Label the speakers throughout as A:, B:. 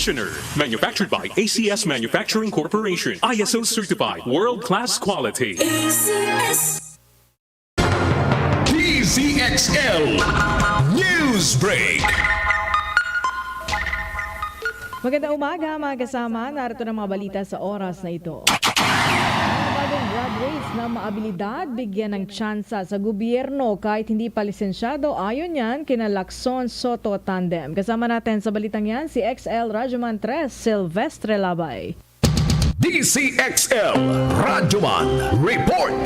A: conditioner. Manufactured by ACS Manufacturing Corporation. ISO certified. World-class quality.
B: DZXL News Break.
C: Magandang umaga mga kasama. Narito ng mga balita sa oras na ito. Mga bagong graduates na maabilidad bigyan ng tsansa sa gobyerno kahit hindi pa lisensyado. Ayon yan kina Lacson Soto Tandem. Kasama natin sa balitang yan si XL Radyoman 3 Silvestre Labay.
B: DZXL Radyoman Report.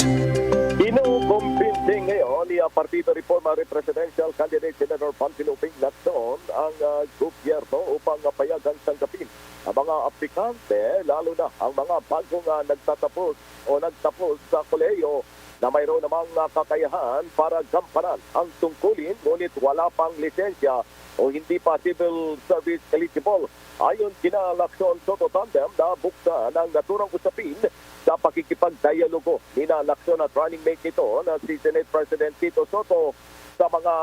D: Inukumbinsin ngayon ni Partido Reforma Presidential Candidate Senator Panfiloping Lacson ang gobyerno upang payagan tanggapin ang mga aplikante, lalo na ang mga bagong nagtatapos o nagtapos sa kolehiyo na mayroon namang kakayahan para gampanan ang tungkulin ngunit wala pang lisensya o hindi pa civil service eligible. Ayon kina Lacson Soto Tandem na buksan ang naturang usapin sa pakikipagdialogo ni Lacson at running mate nito na si Senate President Tito Soto sa mga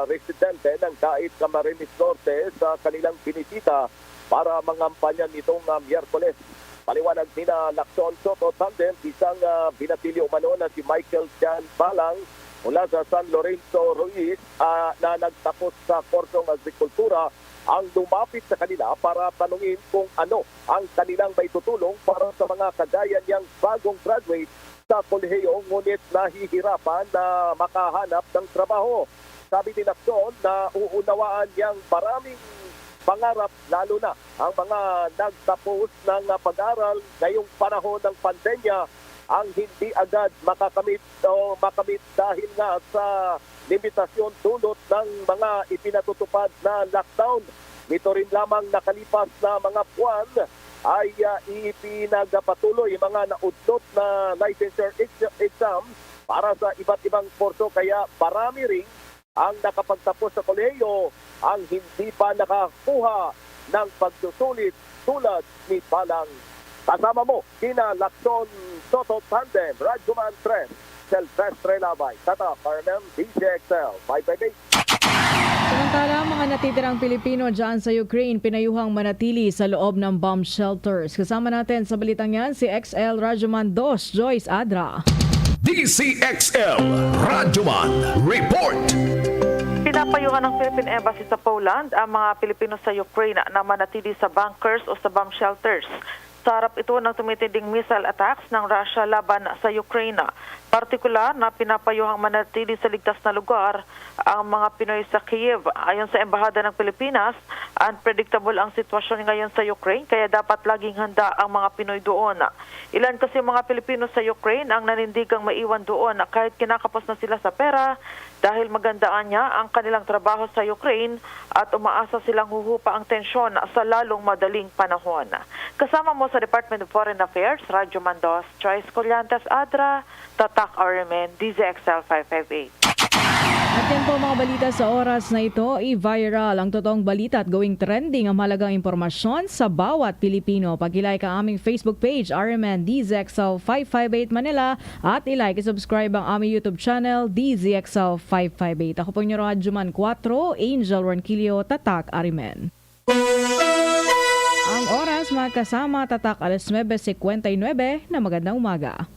D: residente ng Dait Camarines Norte sa kanilang binisita para mangampanyan nitong Miyerkules. Paliwanag ni Lacson Soto Tandem, isang binatilyo umano na si Michael Jan Balang mula sa San Lorenzo Ruiz na nagtapos sa kursong agrikultura ang lumapit sa kanila para tanungin kung ano ang kanilang may tutulong para sa mga kagaya niyang bagong graduate sa kolehiyo ngunit nahihirapan na makahanap ng trabaho. Sabi ni Lacson na uunawaan niyang maraming pangarap lalo na ang mga nagtapos ng pag-aral ngayong panahon ng pandemya ang hindi agad makamit dahil nga sa limitasyon dulot ng mga ipinatutupad na lockdown. Nito rin lamang nakalipas na mga buwan ay ipinagpatuloy mga naudlot na licensure exam para sa iba't ibang kurso kaya marami rin ang nakapagtapos sa kolehiyo ang hindi pa nakakuha ng pagsusulit tulad ni Balang. Kasama mo, kina Lacson Soto Tandem, Radyoman 3, Silvestre Labay, Tata Carmen, DZXL, 558.
C: Samantala, mga natitirang Pilipino dyan sa Ukraine pinayuhang manatili sa loob ng bomb shelters. Kasama natin sa balitang yan si XL Radyoman 2, Joyce Adra.
B: DZXL Radyoman Report.
E: Pinapayuhan ng Philippine Embassy sa Poland ang mga Pilipino sa Ukraine na manatili sa bunkers o sa bomb shelters. Sa harap ito ng tumitinding missile attacks ng Russia laban sa Ukraine. Partikular na pinapayuhang manatili sa ligtas na lugar ang mga Pinoy sa Kiev. Ayon sa Embahada ng Pilipinas, unpredictable ang sitwasyon ngayon sa Ukraine kaya dapat laging handa ang mga Pinoy doon. Ilan kasi mga Pilipino sa Ukraine ang nanindigang maiwan doon kahit kinakapos na sila sa pera dahil magandaan niya ang kanilang trabaho sa Ukraine at umaasa silang huhupa ang tensyon sa lalong madaling panahon. Kasama mo sa Department of Foreign Affairs, Radyo Mandos, Joyce Collantes Adra, Tatak Armen, DZXL 558.
C: At yan po mga balita sa oras na ito, i-viral ang totoong balita at going trending ang mahalagang impormasyon sa bawat Pilipino. Pag-ilike ang aming Facebook page, RMN DZXL 558 Manila at ilike at subscribe ang aming YouTube channel, DZXL 558. Ako po yung Radyoman 4, Angel Ronquillo, Tatak Arimen. Ang oras mga kasama, Tatak 9:59 na magandang umaga.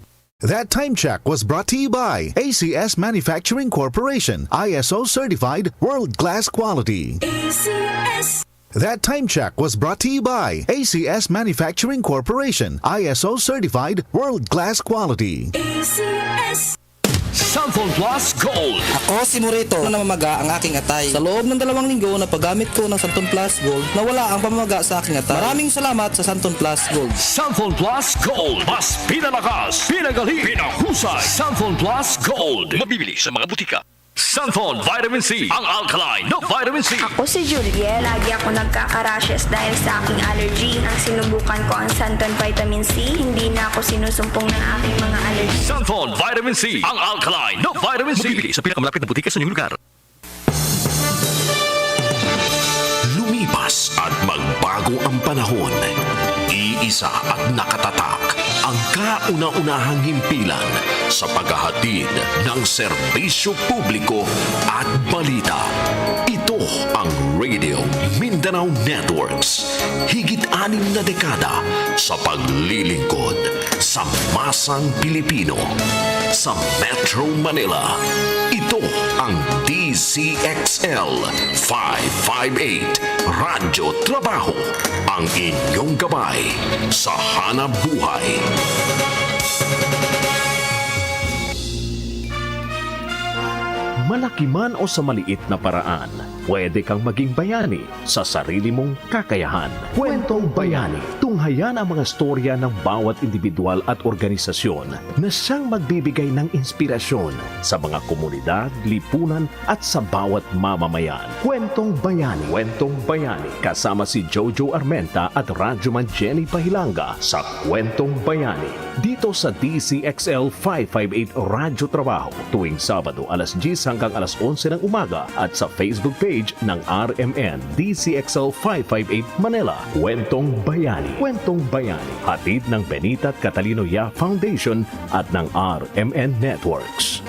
F: That time check was brought to you by ACS Manufacturing Corporation, ISO certified, world-class quality. ACS. That time check was brought to you by ACS Manufacturing Corporation, ISO certified, world-class quality.
B: ACS. Samphon Plus Gold.
G: Ako si Morito na namamaga ang aking atay. Sa loob ng 2 linggo na paggamit ko ng Samphon Plus Gold, nawala ang pamamaga sa aking atay. Maraming salamat sa Samphon Plus Gold.
B: Samphon Plus Gold. Mas pinalakas, pinagaling, pinahusay. Samphon Plus Gold. Mabibili sa mga butika. Samphon Vitamin C, ang alkaline na vitamin C.
H: Ako si Juliet. Lagi ako nagkaka-rashes dahil sa aking allergy. Nang sinubukan ko ang Santon Vitamin C, hindi na ako sinusumpong ng aking mga allergy.
B: Santon Vitamin C, ang alkaline na vitamin C. Mabibili sa pinakamalapit na butika sa inyong lugar. Lumipas at magbago ang panahon. Iisa at nakatatak ang kauna-unahang himpilan sa paghahatid ng serbisyo publiko at balita. Ito ang Radio Mindanao. Mindanao Networks. Higit-6 na dekada sa paglilingkod sa masang Pilipino. Sa Metro Manila, ito ang DZXL 558 Radyo Trabaho, ang inyong gabay sa hanap buhay. Malaki man o sa maliit na paraan, pwede kang maging bayani sa sarili mong kakayahan. Kwentong Bayani. Tunghayan ang mga storya ng bawat individual at organisasyon na siyang magbibigay ng inspirasyon sa mga komunidad, lipunan at sa bawat mamamayan. Kwentong Bayani. Kwentong Bayani. Kasama si Jojo Armenta at Radyoman Jenny Pahilanga sa Kwentong Bayani. Dito sa DZXL 558 Radyo Trabaho tuwing Sabado alas 10 hanggang alas 11 ng umaga at sa Facebook page ng RMN DZXL 558 Manila. Kwentong Bayani. Kwentong Bayani. Hatid ng Benita at Catalino Ya Foundation at ng RMN Networks.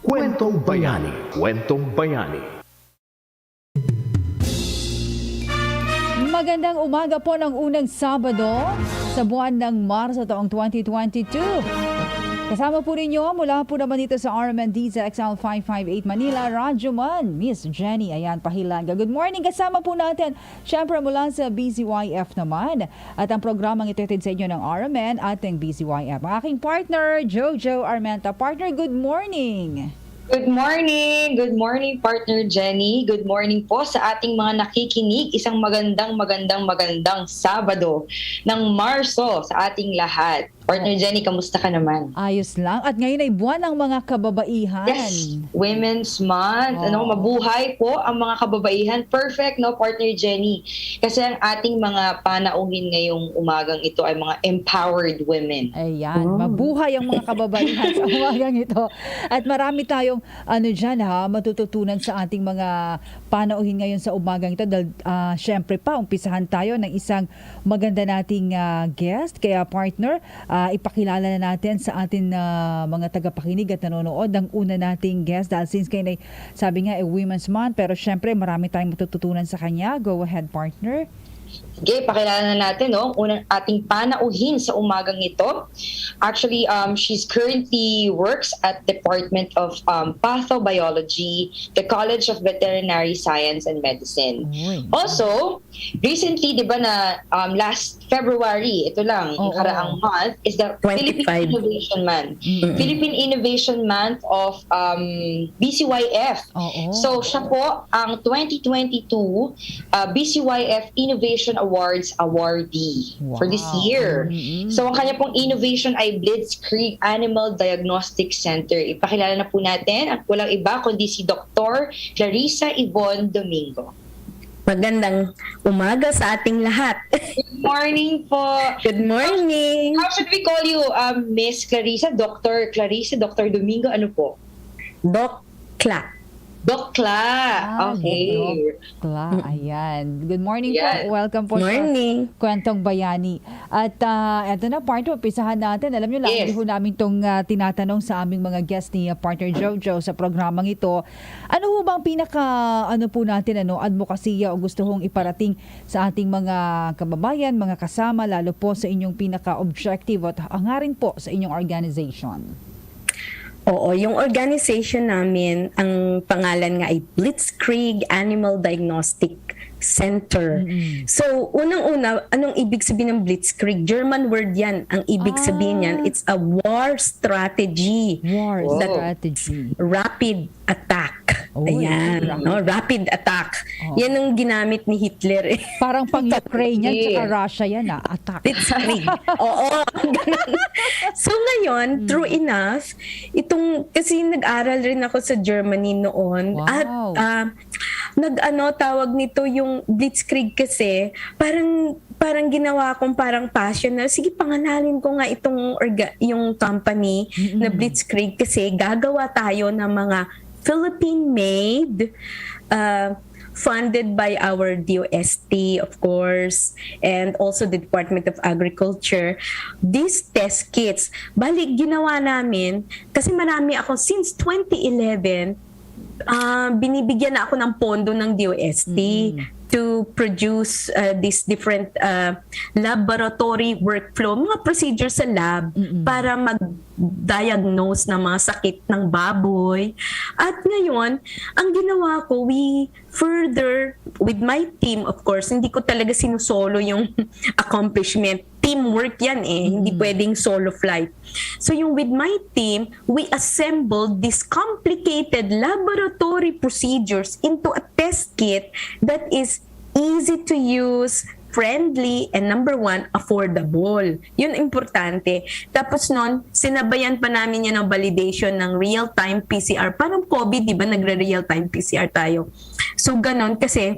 B: Kwentong Bayani. Kwentong Bayani.
C: Magandang umaga po ng unang Sabado sa buwan ng Marso taong 2022. Kasama po ninyo mula po naman dito sa RMN DZXL 558 Manila, Radyoman, Miss Jenny Pahilanga. Good morning, kasama po natin syempre mula sa BZYF naman. At ang programang ito sa inyo ng RMN ating BZYF. Ang aking partner, Jojo Armenta. Partner, good morning.
I: Good morning partner Jenny. Good morning po sa ating mga nakikinig. Isang magandang Sabado ng Marso sa ating lahat. Partner Jenny, kamusta ka naman?
C: Ayos lang. At ngayon ay buwan ng mga kababaihan.
I: Yes, Women's Month. Mabuhay po ang mga kababaihan. Perfect, no, Partner Jenny? Kasi ang ating mga panauhin ngayong umagang ito ay mga empowered women.
C: Ayan, mabuhay ang mga kababaihan sa umagang ito. At marami tayong matututunan sa ating mga panauhin ngayon sa umagang ito. Dahil syempre pa, umpisahan tayo ng isang maganda nating guest. Kaya partner, ipakilala na natin sa atin mga tagapakinig at nanonood ang una nating guest dahil since kayo sabi nga Women's Month pero syempre marami tayong matututunan sa kanya. Go ahead, partner.
I: Sige, pakilala na natin, no? Unang ating panauhin sa umagang ito. Actually, she's currently works at Department of Pathobiology, the College of Veterinary Science and Medicine. Also, recently, di ba na last February, ito lang, yung karaang month, is the
J: 25.
I: Philippine Innovation Month. Philippine Innovation Month of BCYF. So, siya po ang 2022 BCYF Innovation Awards awardee for this year. So ang kanya pong innovation ay Blitzkrieg Animal Diagnostic Center. Ipakilala na po natin at walang iba kundi si Dr. Clarissa Yvonne Domingo.
J: Magandang umaga sa ating lahat.
I: Good morning po.
J: Good morning.
I: How should we call you, Miss Clarissa? Dr. Clarissa, Dr. Domingo, ano po?
J: Doc Cla.
I: Dokla. Okay.
C: Dokla. Ayan. Good morning po. Welcome po
J: Morning.
C: sa Kwentong Bayani. At eto na, partner, pisahan natin. Alam nyo, lagi ho namin itong tinatanong sa aming mga guest ni partner Jojo sa programang ito. Ano ho bang pinaka, po natin, advokasya o gusto hong iparating sa ating mga kababayan, mga kasama, lalo po sa inyong pinaka-objective at hangarin po sa inyong organization?
J: Oo, yung organization namin, ang pangalan nga ay Blitzkrieg Animal Diagnostic Center. So, unang-una, anong ibig sabihin ng Blitzkrieg? German word yan. Ang ibig sabihin yan, it's a war strategy.
C: Strategy.
J: Rapid attack. Ayan. No? Rapid attack. Yan ang ginamit ni Hitler.
C: Parang pang Ukraine yan, tsaka Russia yan, attack.
J: Blitzkrieg. Oo. So ngayon, true enough, kasi nag-aral rin ako sa Germany noon. At tawag nito yung Blitzkrieg kasi, parang ginawa kong parang passion na, sige, pangalalin ko nga yung company na Blitzkrieg kasi gagawa tayo ng mga Philippine-made, funded by our DOST, of course, and also the Department of Agriculture. These test kits, balik ginawa namin, kasi marami ako, since 2011, binibigyan na ako ng pondo ng DOST to produce these different laboratory workflow, mga procedures sa lab para mag-diagnose ng mga sakit ng baboy. At ngayon, ang ginawa ko, we further, with my team, of course, hindi ko talaga sinusolo yung accomplishment. Teamwork yan hindi pwedeng solo flight. So yung with my team, we assembled these complicated laboratory procedures into a test kit that is easy to use, friendly, and number one, affordable. Yun importante. Tapos nun, sinabayan pa namin yan ng validation ng real-time PCR. Parang COVID, di ba, nagre-real-time PCR tayo. So ganon kasi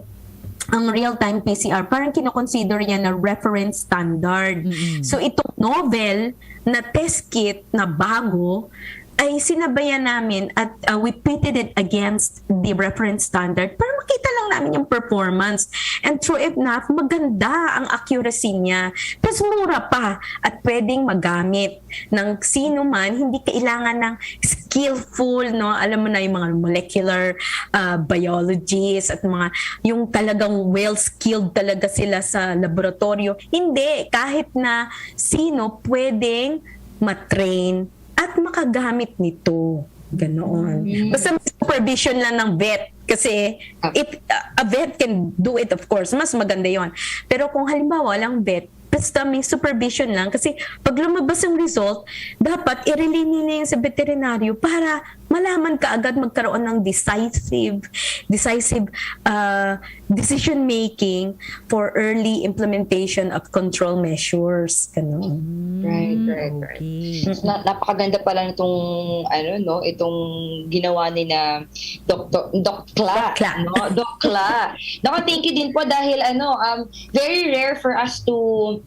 J: ang real-time PCR, parang kinoconsider yan na reference standard. So itong novel na test kit na bago, ay sinabayan namin at we pitted it against the reference standard para makita lang namin yung performance. And true enough, maganda ang accuracy niya. Tapos mura pa at pwedeng magamit ng sino man, hindi kailangan ng skillful, no? Alam mo na yung mga molecular biologists at mga yung talagang well-skilled talaga sila sa laboratorio. Hindi, kahit na sino pwedeng matrain at makagamit nito. Ganoon. Basta may supervision lang ng vet. Kasi a vet can do it, of course. Mas maganda yon. Pero kung halimbawa walang vet, basta may supervision lang. Kasi pag lumabas ang result, dapat i-relay nila yung sa veterinaryo para malaman ka agad magkaroon ng decisive decision making for early implementation of control measures. Ganun.
I: Right.
C: Okay.
I: Napakaganda pala nitong itong ginawa ni na Doc Kla. Doc Kla. Thank you din po dahil very rare for us to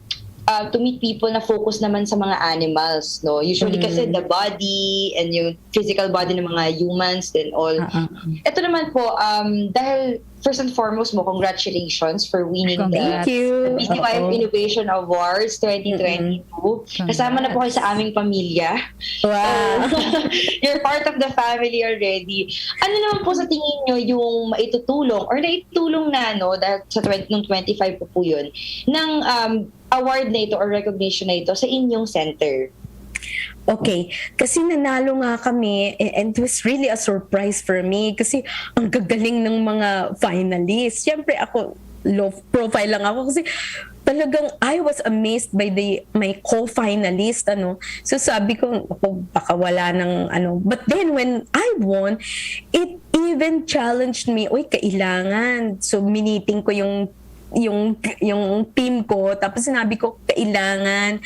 I: meet people na focus naman sa mga animals, no? Usually kasi the body and yung physical body ng mga humans and all. Ito naman po, dahil first and foremost mo, congratulations for winning the BCYF Innovation Awards 2022. Kasama na po kayo sa aming pamilya.
J: Wow.
I: You're part of the family already. Ano naman po sa tingin nyo yung maitutulong or naitulong na, no, dahil sa 2025 po yun, ng award na ito or recognition na ito sa inyong center?
J: Okay, kasi nanalo nga kami and it was really a surprise for me kasi ang gagaling ng mga finalists. Siyempre ako, low profile lang ako kasi talagang I was amazed by my co-finalist, So sabi ko, baka wala ng But then when I won, it even challenged me, kailangan. So miniting ko yung team ko, tapos sinabi ko kailangan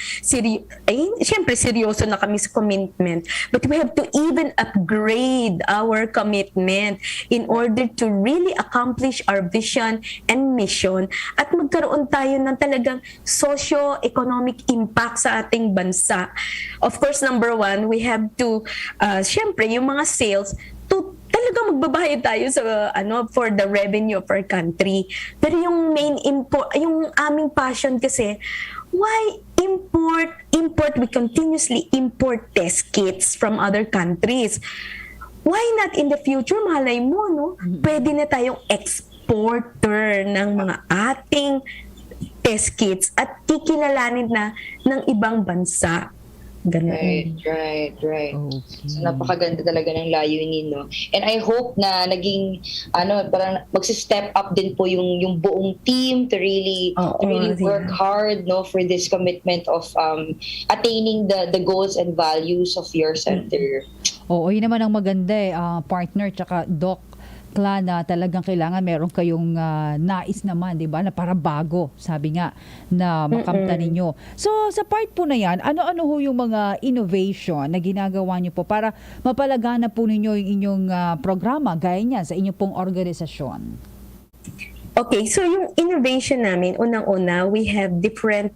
J: syempre seryoso na kami sa commitment, but we have to even upgrade our commitment in order to really accomplish our vision and mission at magkaroon tayo ng talagang socio-economic impact sa ating bansa. Of course, number one, we have to syempre yung mga sales talaga magbabayad tayo sa for the revenue of our country. Pero yung yung aming passion kasi, why import, we continuously import test kits from other countries. Why not in the future, malay mo, no? Pwede na tayong exporter ng mga ating test kits at kikilalanin na ng ibang bansa. Ganun.
I: Right. Okay. So napakaganda talaga ng layunin, no? And I hope na naging parang magsi-step up din po yung buong team to really work hard, no, for this commitment of attaining the goals and values of your center.
C: Oo, yun naman ang maganda partner tsaka Doc Kla, na talagang kailangan meron kayong nais naman, di ba, na para bago, sabi nga, na makamta ninyo. So, sa part po na yan, ano-ano ho yung mga innovation na ginagawa nyo po para mapalagana po ninyo yung inyong programa, gaya niyan, sa inyong pong organisasyon?
J: Okay, so yung innovation namin, unang-una, we have different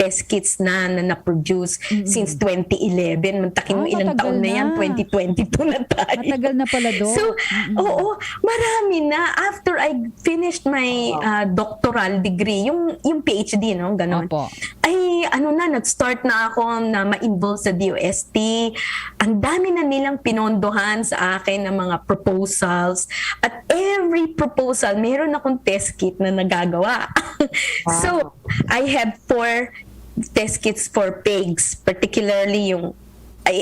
J: test kits na na-produce since 2011. Mantakin mo ilang
C: matagal
J: taon na yan,
C: na.
J: 2022 na tayo.
C: Matagal na pala, Doc.
J: So, oo, marami na. After I finished my doctoral degree, yung PhD, no, ganon.
C: Opo.
J: Ay, nag-start na ako na ma-involve sa DOST. Ang dami na nilang pinondohan sa akin ng mga proposals. At every proposal, meron akong test kit na nagagawa. So, I have 4 test kits for pigs, particularly yung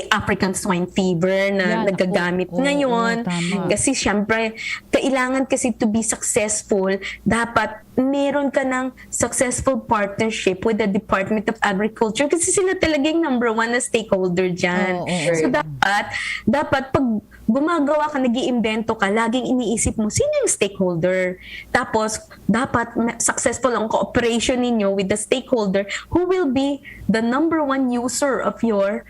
J: African swine fever na nagagamit ngayon. Kasi syempre, kailangan kasi to be successful, dapat meron ka ng successful partnership with the Department of Agriculture kasi sila talagang number 1 na stakeholder dyan. So dapat pag gumagawa ka, nag-iimbento ka, laging iniisip mo, sino yung stakeholder? Tapos, dapat successful ang cooperation ninyo with the stakeholder who will be the number 1 user of your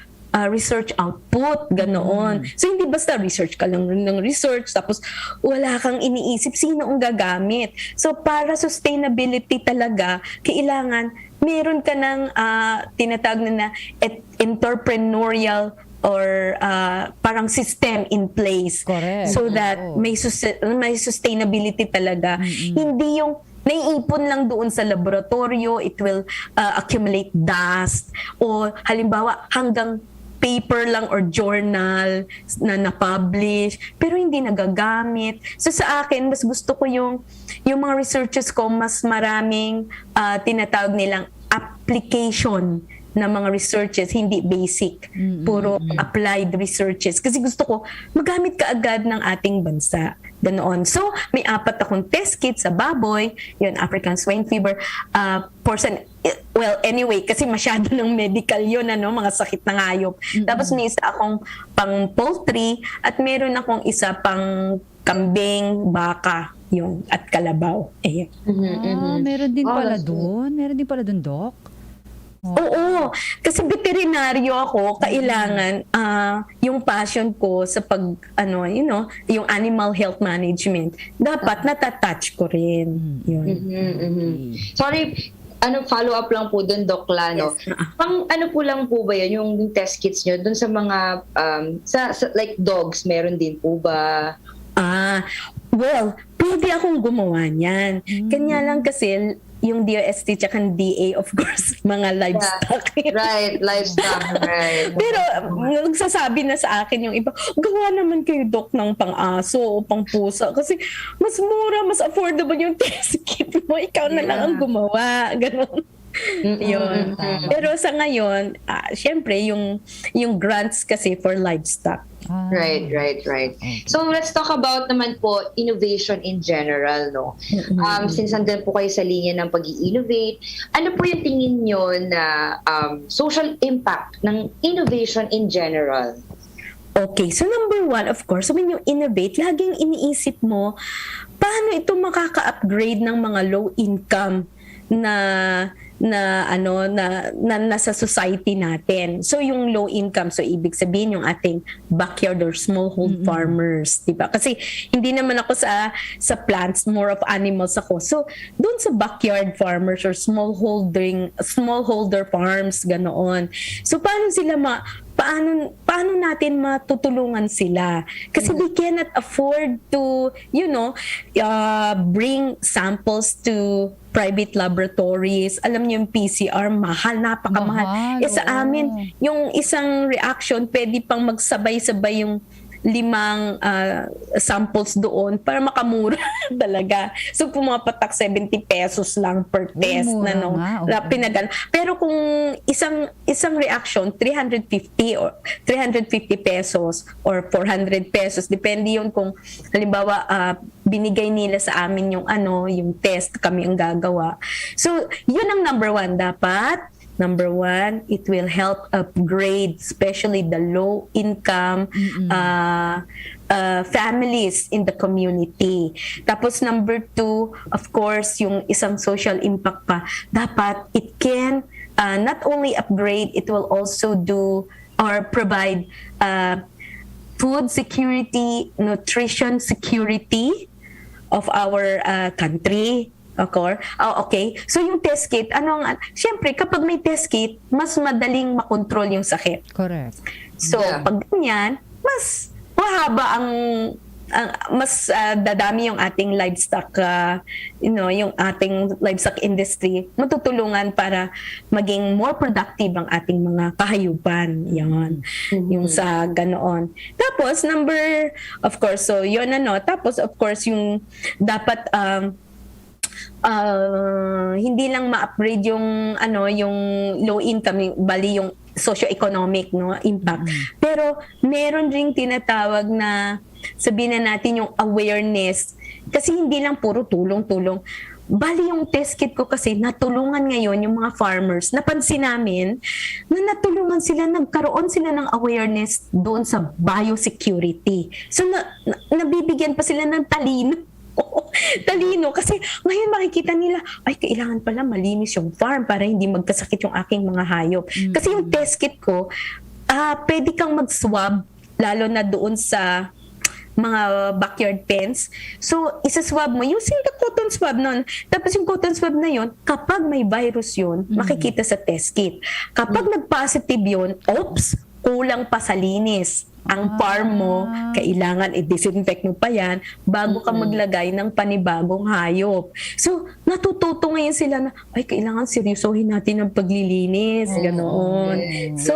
J: research output, ganoon. So, hindi basta research ka lang ng research, tapos wala kang iniisip sino ang gagamit. So, para sustainability talaga, kailangan meron ka ng tinatawag na entrepreneurial or parang system in place.
C: Correct.
J: So that may sustainability talaga. Hindi yung naiipon lang doon sa laboratorio, it will accumulate dust, o halimbawa hanggang paper lang or journal na na-publish, pero hindi nagagamit. So sa akin, mas gusto ko yung mga researches ko, mas maraming tinatawag nilang application na mga researches, hindi basic. Puro applied researches. Kasi gusto ko, magamit ka agad ng ating bansa. Ganoon. So, may 4 akong test kit sa baboy, yun, African swine fever, well, anyway, kasi masyado ng medical yun, mga sakit ng hayop. Tapos may isa akong pang poultry, at meron akong isa pang kambing, baka, yung, at kalabaw. Ayan.
C: Meron din pala doon. Meron din pala doon, Doc.
J: Oo, kasi veterinaryo ako, kailangan yung passion ko sa yung animal health management, dapat natatouch ko rin. Yun.
I: Sorry, follow up lang po dun, Doc Lano.
J: Yes.
I: Pang po lang po ba yan, yung test kits nyo, dun sa mga, sa like dogs, meron din po ba?
J: Well, pwede akong gumawa niyan. Kanya lang kasi, yung DOST tsaka DA, of course, mga livestock.
I: Yeah, right, livestock, right.
J: Pero nagsasabi na sa akin yung iba, gawa naman kayo, Doc, ng pang-aso o pang-pusa kasi mas mura, mas affordable yung test kit mo. Ikaw na lang ang gumawa. Ganon. Yun. Pero sa ngayon, syempre, yung grants kasi for livestock.
I: Right. So let's talk about naman po innovation in general, no? Since nandun po kayo sa linya ng pag-i-innovate, ano po yung tingin nyo na social impact ng innovation in general?
J: Okay, so number 1, of course, when you innovate, laging iniisip mo, paano ito makaka-upgrade ng mga low income na nasa society natin. So yung low income, so ibig sabihin yung ating backyard or smallhold farmers, 'di ba? Kasi hindi naman ako sa plants, more of animals ako. So doon sa backyard farmers or smallholder farms, ganoon. So paano natin matutulungan sila? Kasi they cannot afford to, bring samples to private laboratories. Alam niyo yung PCR, napakamahal. Sa amin, yung isang reaction, pwede pang magsabay-sabay yung 5 samples doon para makamura talaga. So pumapatak 70 pesos lang per test pinagal. Pero kung isang reaction 350 or 350 pesos or 400 pesos, depende yun kung halimbawa binigay nila sa amin yung test, kami ang gagawa. So yun ang number 1 dapat. Number 1, it will help upgrade, especially the low-income families in the community. Tapos number 2, of course, yung isang social impact pa, dapat it can not only upgrade, it will also do or provide food security, nutrition security, of our country. Okay. So yung test kit, syempre kapag may test kit, mas madaling makontrol yung sakit.
C: Correct.
J: So pag ganyan, mas mahaba mas dadami yung ating livestock, yung ating livestock industry, matutulungan para maging more productive ang ating mga kahayupan. Yan. Yung sa ganoon. Tapos, of course, so yun tapos, of course, yung dapat, hindi lang ma-upgrade yung low income, bali yung socio-economic impact. Pero meron ring tinatawag na sabihin na natin yung awareness, kasi hindi lang puro tulong-tulong. Bali yung test kit ko kasi natulungan ngayon yung mga farmers. Napansin namin na natulungan sila, nagkaroon sila ng awareness doon sa biosecurity. So nabibigyan pa sila ng talino kasi ngayon makikita nila, ay kailangan pala malinis yung farm para hindi magkasakit yung aking mga hayop. Kasi yung test kit ko, pwede kang mag-swab lalo na doon sa mga backyard pens. So, isa-swab mo using the cotton swab nun. Tapos yung cotton swab na yun, kapag may virus yun, makikita sa test kit. Kapag nag-positive yun, kulang pa sa linis. Ang farm mo, kailangan i-disinfect mo pa yan bago ka maglagay ng panibagong hayop. So, natututo ngayon sila na, ay, kailangan seryosohin natin ang paglilinis. Ganoon. So,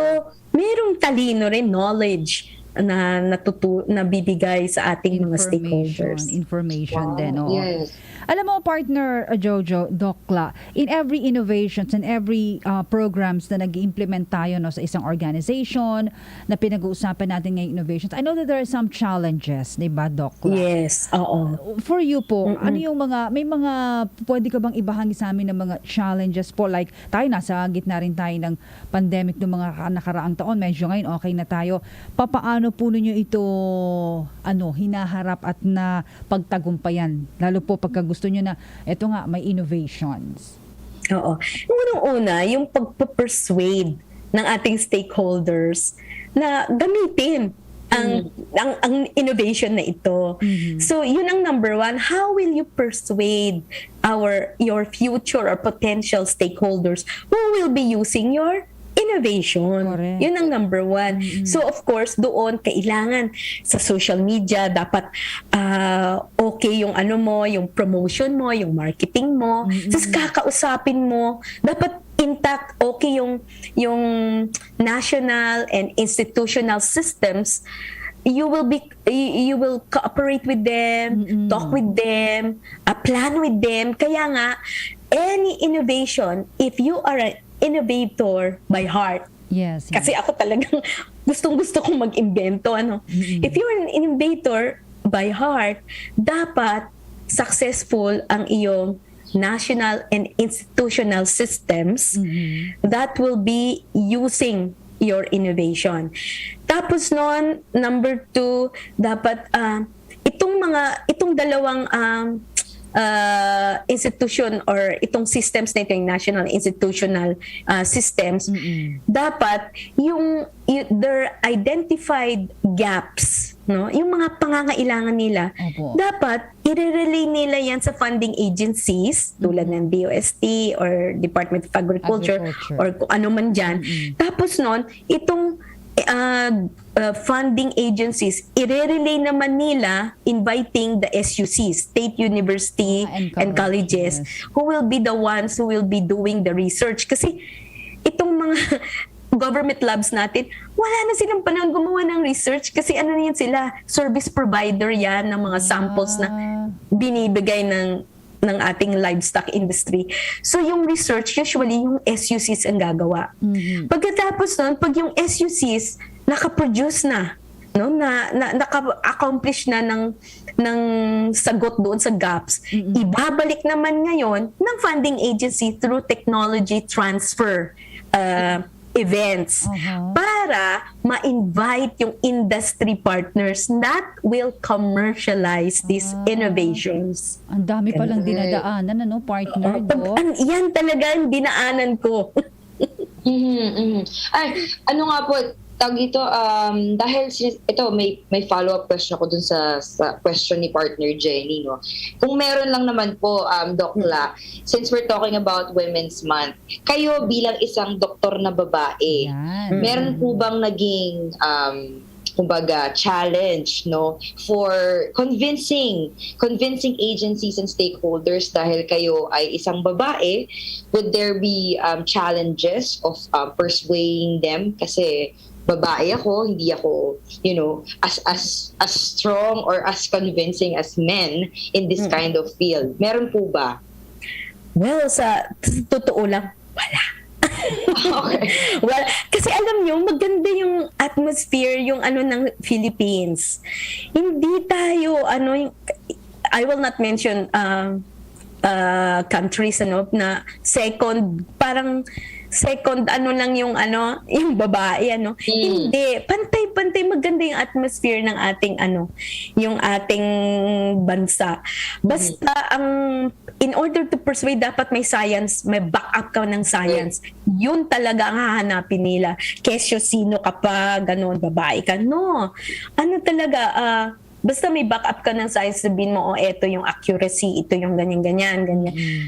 J: mayroong talino rin, knowledge na bibigay sa ating mga stakeholders.
C: Information din. Oo.
I: Yes.
C: Alam mo, partner Jojo, Dokla, in every innovations and every programs na nag-implement tayo sa isang organization na pinag-uusapan natin ngayong innovations, I know that there are some challenges, di ba, Dokla?
J: Yes, oo.
C: For you po, ano yung may mga, pwede ka bang ibahagi sa amin ng mga challenges po? Like, tayo nasa gitna rin tayo ng pandemic ng mga nakaraang taon, medyo ngayon okay na tayo. Papaano po ninyo ito hinaharap at na pagtagumpayan? Lalo po pagka gusto nyo na, eto nga, may innovations.
J: Oo. Unang-una, yung pagpapersuade ng ating stakeholders na gamitin ang innovation na ito. So, yun ang number one. How will you persuade your future or potential stakeholders who will be using your innovation?
C: Correct.
J: Yun ang number one. So, of course, doon kailangan sa social media dapat okay yung yung promotion mo, yung marketing mo. Tapos kakausapin mo, dapat intact, okay yung national and institutional systems. You will cooperate with them, talk with them, plan with them. Kaya nga, any innovation, if you are an innovator by heart.
C: Yes.
J: Kasi ako talagang gustong-gusto kong mag-imbento. If you're an innovator by heart, dapat successful ang iyong national and institutional systems that will be using your innovation. Tapos noon, number 2, dapat itong dalawang institution or itong systems na ito, yung national institutional systems, dapat their identified gaps, yung mga pangangailangan nila, dapat i-relay nila yan sa funding agencies tulad ng DOST or Department of Agriculture or kung ano man dyan. Tapos noon, itong funding agencies, i-relay naman nila inviting the SUCs, State University and colleges, who will be the ones who will be doing the research. Kasi itong mga government labs natin, wala na silang panahon gumawa ng research kasi yan sila, service provider yan ng mga samples na binibigay ng ating livestock industry. So yung research, usually yung SUCs ang gagawa. Pagkatapos nun, pag yung SUCs nakaproduce na, naka-accomplish na ng sagot doon sa gaps, ibabalik naman ngayon ng funding agency through technology transfer events para ma-invite yung industry partners that will commercialize these innovations.
C: Ang dami palang dinadaanan, partner?
J: Yan talaga ang dinaanan ko.
I: Ay, ano nga po, Tawag ito, dahil ito, may follow-up question ako dun sa question ni partner Jenny, no? Kung meron lang naman po, Doc La, since we're talking about Women's Month, kayo bilang isang doktor na babae, meron po bang naging kumbaga challenge, no, for convincing agencies and stakeholders dahil kayo ay isang babae? Would there be challenges of persuading them kasi babae ako, hindi ako, as strong or as convincing as men in this kind of field? Meron po ba?
J: Well, sa totoo lang, wala. Okay. Well, kasi alam nyo, maganda yung atmosphere, yung ng Philippines. Hindi tayo, I will not mention countries, na parang second lang yung babae, Hindi, pantay-pantay, maganda yung atmosphere ng ating yung ating bansa. Basta in order to persuade, dapat may science, may backup ka ng science. Yun talaga ang hahanapin nila. Kesyo sino ka pa, ganon, babae ka. No. Talaga, basta may backup ka ng science, sabihin mo, ito yung accuracy, ito yung ganyan.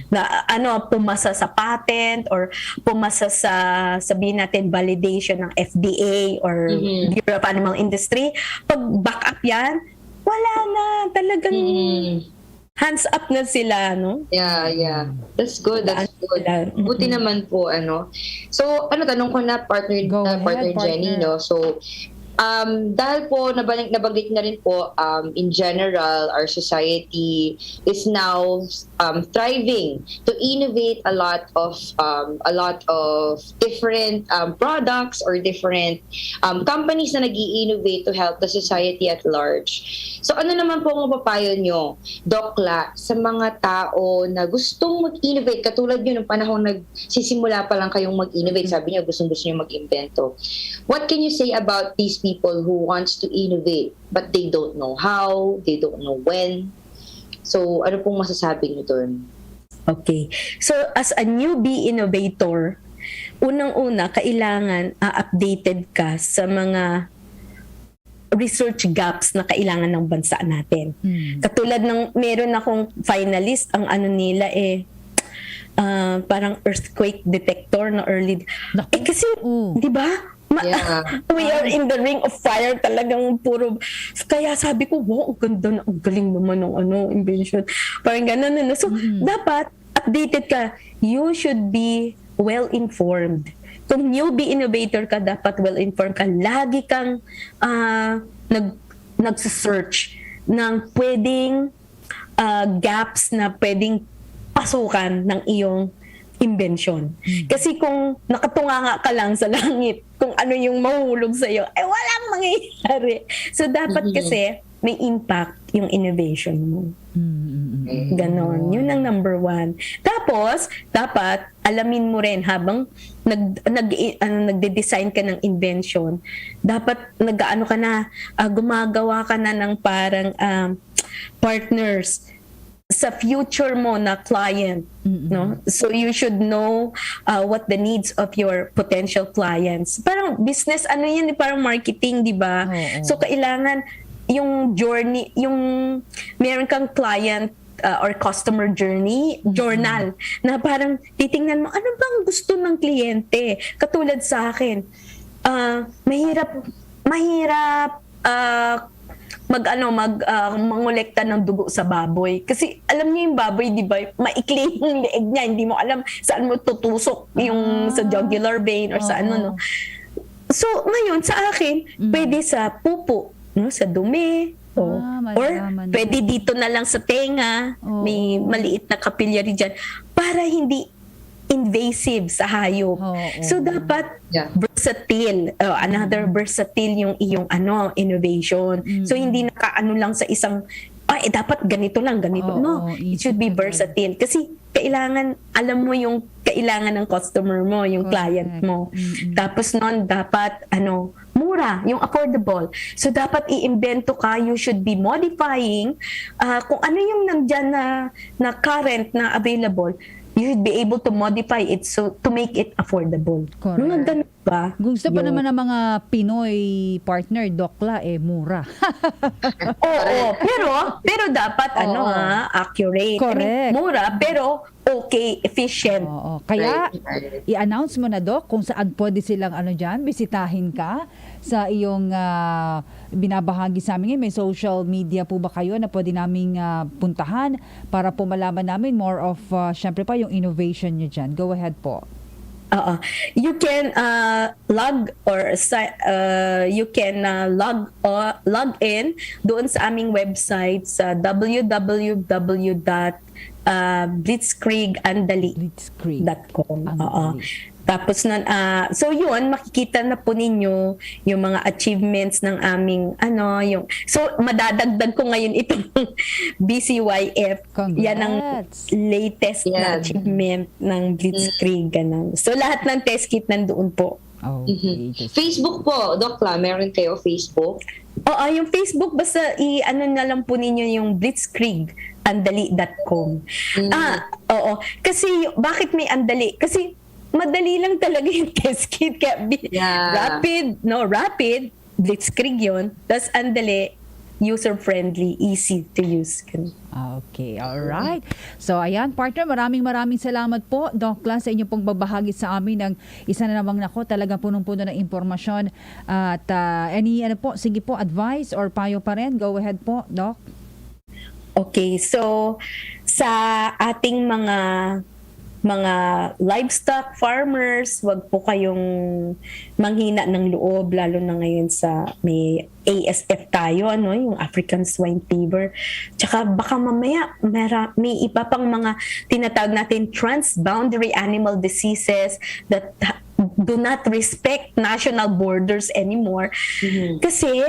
J: Na pumasa sa patent or pumasa sa, sabihin natin, validation ng FDA or Bureau of Animal Industry. Pag backup yan, wala na. Talagang hands up na sila, no?
I: Yeah. That's good. Buti naman po, So, tanong ko na, partner Jenny, no? So, dahil po nabanggit na rin po, in general, our society is now thriving to innovate a lot of different products or different companies na nag-i-innovate to help the society at large. So ano naman po ang mapapayo nyo, Doc La, sa mga tao na gustong mag-innovate, katulad nyo ng panahon nagsisimula pa lang kayong mag-innovate, sabi niyo gustong-gusto nyo mag-invento. What can you say about these people who wants to innovate but they don't know how, they don't know when? So, ano pong masasabi niyo doon?
J: Okay. So, as a newbie innovator, unang-una, kailangan updated ka sa mga research gaps na kailangan ng bansa natin. Katulad ng meron akong finalist, ang nila parang earthquake detector na early. Kasi, di ba? We are in the ring of fire, talagang puro. Kaya sabi ko, wow, ang galing naman ng invention. Parang ganun. So, dapat updated ka. You should be well-informed. Kung newbie innovator ka, dapat well-informed ka. Lagi kang nagsa-search ng pwedeng gaps na pwedeng pasukan ng iyong invention. Kasi kung nakatunganga ka lang sa langit, kung ano yung mahuhulog sa'yo, walang mangyayari. So, dapat kasi may impact yung innovation mo. Ganon. Yun ang number one. Tapos, dapat alamin mo rin habang nagde-design ka ng invention, dapat gumagawa ka na ng parang partners sa future mo na client, no? So you should know what the needs of your potential clients. Parang business, yan, parang marketing, di ba? So kailangan yung journey, yung meron kang client or customer journey journal na parang titingnan mo ano bang gusto ng kliyente. Katulad sa akin, mahirap mangolekta ng dugo sa baboy. Kasi alam niyo yung baboy, di ba? Maikli yung leeg niya. Hindi mo alam saan mo tutusok yung sa jugular vein or sa no? So, ngayon, sa akin, pwede sa pupo, no? Sa dumi, or pwede dito na lang sa tenga, may maliit na capillary dyan, para hindi invasive sa hayop. So dapat versatile. Versatile yung iyong innovation. So hindi nakaano lang sa isang dapat ganito lang, ganito. No, it should be versatile. Kasi kailangan, alam mo yung kailangan ng customer mo, yung client mo. Tapos nun, dapat mura, yung affordable. So dapat i-invento ka, you should be modifying kung ano yung nandyan na current na available. you should be able to modify it so to make it affordable.
C: Correct.
J: Mga ganun ba?
C: Gusto pa
J: Yun.
C: naman ng mga Pinoy partner, dokla, mura.
J: Oo, pero dapat accurate.
C: Correct.
J: I mean, mura pero okay, efficient.
C: Oo. Kaya, i-announce mo na, Dok, kung saan pwede silang dyan, bisitahin ka sa iyong binabahagi sa amin. May social media po ba kayo na pwede naming puntahan para po malaman namin more of, syempre pa, yung innovation nyo dyan. Go ahead po.
J: You can log in doon sa aming website sa www.blitzkriegandali.com. Tapos so yun, makikita na po ninyo yung mga achievements ng aming so madadagdag ko ngayon itong BCYF.
C: Congrats.
J: Yan ang latest na achievement ng Blitzkrieg. Ganun. So lahat ng test kit nandoon po.
C: Okay.
I: Facebook po, Dokla, meron kayo Facebook?
J: Oo, yung Facebook, basta na lang po ninyo yung blitzkriegandali.com. Oo. Kasi, bakit may andali? Kasi, madali lang talaga yung test kit. Kaya, rapid, blitzkrieg yun. Tapos, andali, user-friendly, easy to use.
C: Okay, alright. So, ayan, partner, maraming salamat po, Dokla, sa inyong pong babahagi sa amin ng isa na namang talagang punong-puno ng impormasyon. At sige po, advice or payo pa rin? Go ahead po, Doc.
J: Okay, so, sa ating mga livestock farmers, wag po kayong manghina ng loob, lalo na ngayon sa may ASF tayo, yung African Swine Fever. Tsaka baka mamaya may iba pang mga tinatawag natin transboundary animal diseases that do not respect national borders anymore. Kasi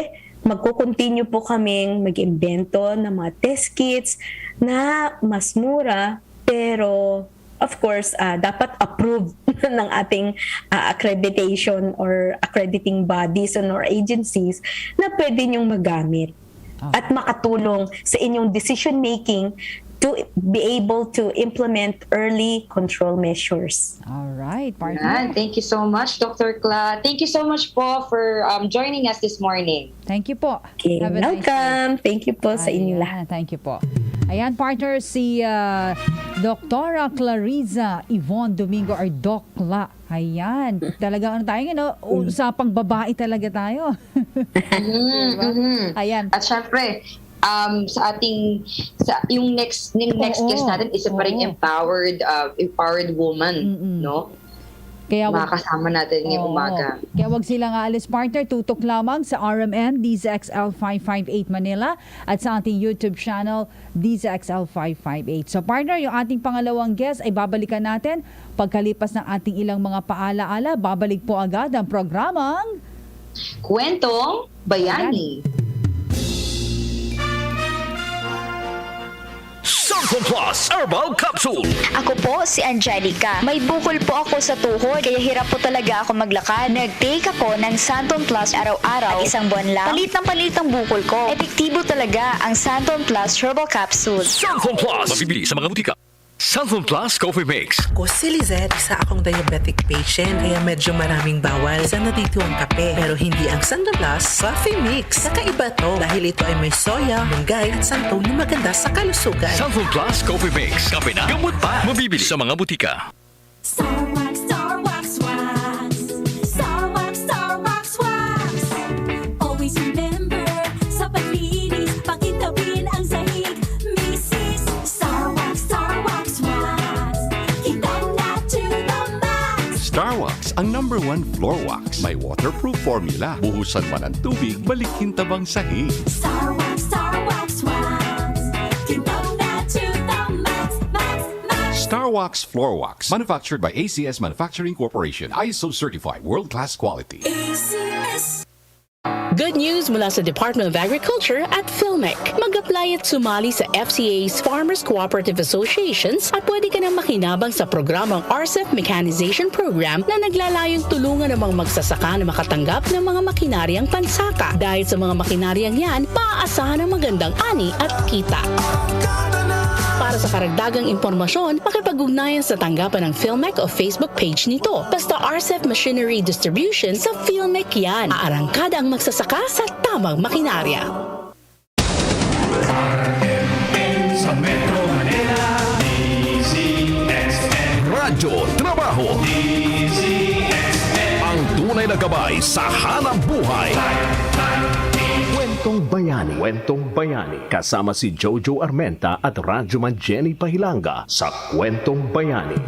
J: magko-continue po kaming mag-imbento ng mga test kits na mas mura, pero of course, dapat approved ng ating accreditation or accrediting bodies or agencies na pwede niyong magamit at makatulong sa inyong decision making to be able to implement early control measures.
C: All right, partner.
I: Thank you so much, Dr. Kla. Thank you so much po for joining us this morning.
C: Thank you po.
J: Okay, welcome. Thank you po sa inyo lahat.
C: Thank you po. Ayan, partner, si Dr. Clariza Yvonne Domingo or Doc Kla. Ayan, talaga tayo, usapang babae talaga tayo. Ayan.
I: At syempre, yung next guest natin is a very empowered woman, no?
C: Kaya
I: makakasama natin ngayong umaga.
C: Kaya wag silang aalis, partner. Tutok lamang sa RMN DZXL 558 Manila at sa ating YouTube channel DZXL 558. So partner, yung ating pangalawang guest ay babalikan natin pagkalipas ng ating ilang mga paalaala. Babalik po agad ang programang
I: Kwentong Bayani.
B: Samsung Plus Herbal Capsule.
K: Ako po si Angelica. May bukol po ako sa tuhod, kaya hirap po talaga ako maglakad. Nag-take ako ng Santon Plus araw-araw at isang buwan lang. Palit ang bukol ko. Epektibo talaga ang Santon Plus Herbal Capsule.
B: Santon Plus. Mabibili sa mga butika. Santon Plus Coffee Mix.
L: Ako si Lizette, isa akong diabetic patient, kaya medyo maraming bawal sa natito ang kape. Pero hindi ang Santon Plus Coffee Mix. Kakaiba to dahil ito ay may soya, munggay at santol na maganda sa kalusugan.
B: Santon Plus Coffee Mix. Kape na, gamot pa. Mabibili sa mga butika.
M: Starwax wax. Starwax wax. Always remember, sa paglinis, pakitabin ang sahig. Mrs. Starwax wax. Kitang na to the max.
N: Starwax, ang #1 floor wax. May waterproof formula. Buhusan man ang tubig, balikin tabang sahig.
M: Starwax wax. Kitang na to the max.
N: Starwax Floor Wax, manufactured by ACS Manufacturing Corporation, ISO certified, world-class quality.
M: ACS.
O: Good news mula sa Department of Agriculture at PhilMec. Mag-apply at sumali sa FCA's Farmers Cooperative Associations at pwede ka nang makinabang sa programang RCEP Mechanization Program na naglalayong tulungan ng mga magsasaka na makatanggap ng mga makinaryang pansaka. Dahil sa mga makinaryang yan, maaasahan ng magandang ani at kita. Para sa karagdagang impormasyon, makipag-ugnayan sa tanggapan ng PhilMec o Facebook page nito. Basta RCEP Machinery Distribution sa PhilMec yan. Aarangkada ang magsasaka sa tamang makinarya.
B: Sa Metro Manila, DZXL. Radyo Trabaho. DZXL. Ang tunay na gabay sa hanap buhay. Kwentong Bayani. Kwentong Bayani. Kasama si Jojo Armenta at Radyoman Jenny Pahilanga sa Kwentong Bayani.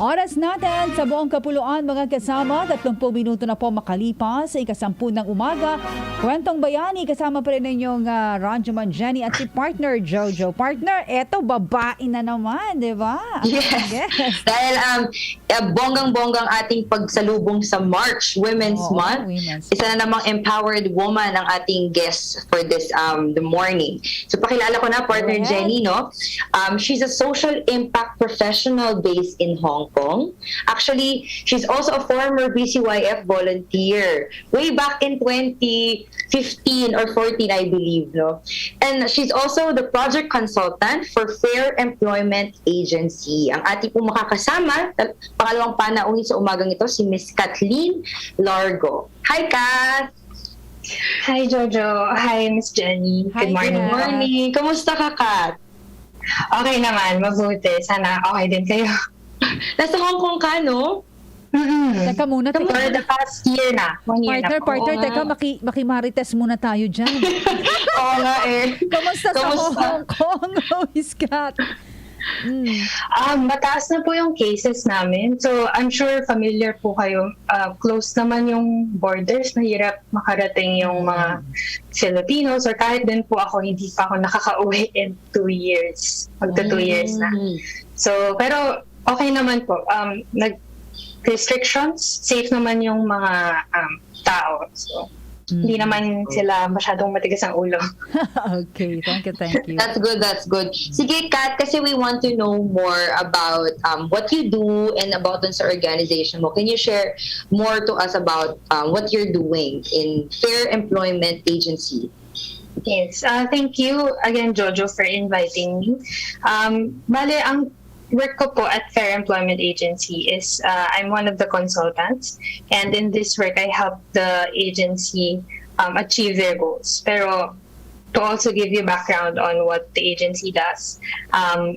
C: Oras natin sa buong kapuluan mga kasama, 30 minuto na po makalipas sa 10:00 ng umaga. Kwentong Bayani, kasama pa rin ninyong Radyoman Jenny at si partner Jojo. Partner, eto babae na naman, di ba?
I: Yes. Dahil bonggang-bonggang ating pagsalubong sa March Women's Month. Isa na namang empowered woman ang ating guest for this the morning. So pakilala ko na partner Jenny, no? She's a social impact professional based in Hong Kong. Actually, she's also a former BCYF volunteer way back in 2015 or 14, I believe, no? And she's also the project consultant for Fair Employment Agency. Ang ating po makakasama, pangalawang panauhin sa umagang ito, si Miss Kathleen Largo. Hi, Kath!
P: Hi, Jojo. Hi, Miss Jenny. Good morning.
I: Good morning. Kamusta ka, Kath?
P: Okay naman, mabuti. Sana okay din kayo.
I: Nasa Hong Kong ka, no?
C: Teka muna.
P: For the past year na. 1 year na po.
C: Partner, teka, makimarites muna tayo dyan.
I: Oo nga eh.
C: Kamusta sa Hong Kong, Miss Kat?
P: Mataas na po yung cases namin. So, I'm sure familiar po kayo. Close naman yung borders. Mahirap makarating yung mga Filipinos. Or kahit din po ako, hindi pa ako nakaka-uwi in 2 years. Magta 2 years na. So, pero okay naman po. Restrictions, safe naman yung mga tao. So, hindi naman sila masyadong matigas ang ulo.
C: Okay, thank you.
I: That's good. Sige, Kat, kasi we want to know more about what you do and about dun sa organization mo. Can you share more to us about what you're doing in Fair Employment Agency?
P: Yes, thank you again, Jojo, for inviting me. Bale, ang work ko po at Fair Employment Agency is I'm one of the consultants, and in this work I help the agency achieve their goals. Pero to also give you background on what the agency does,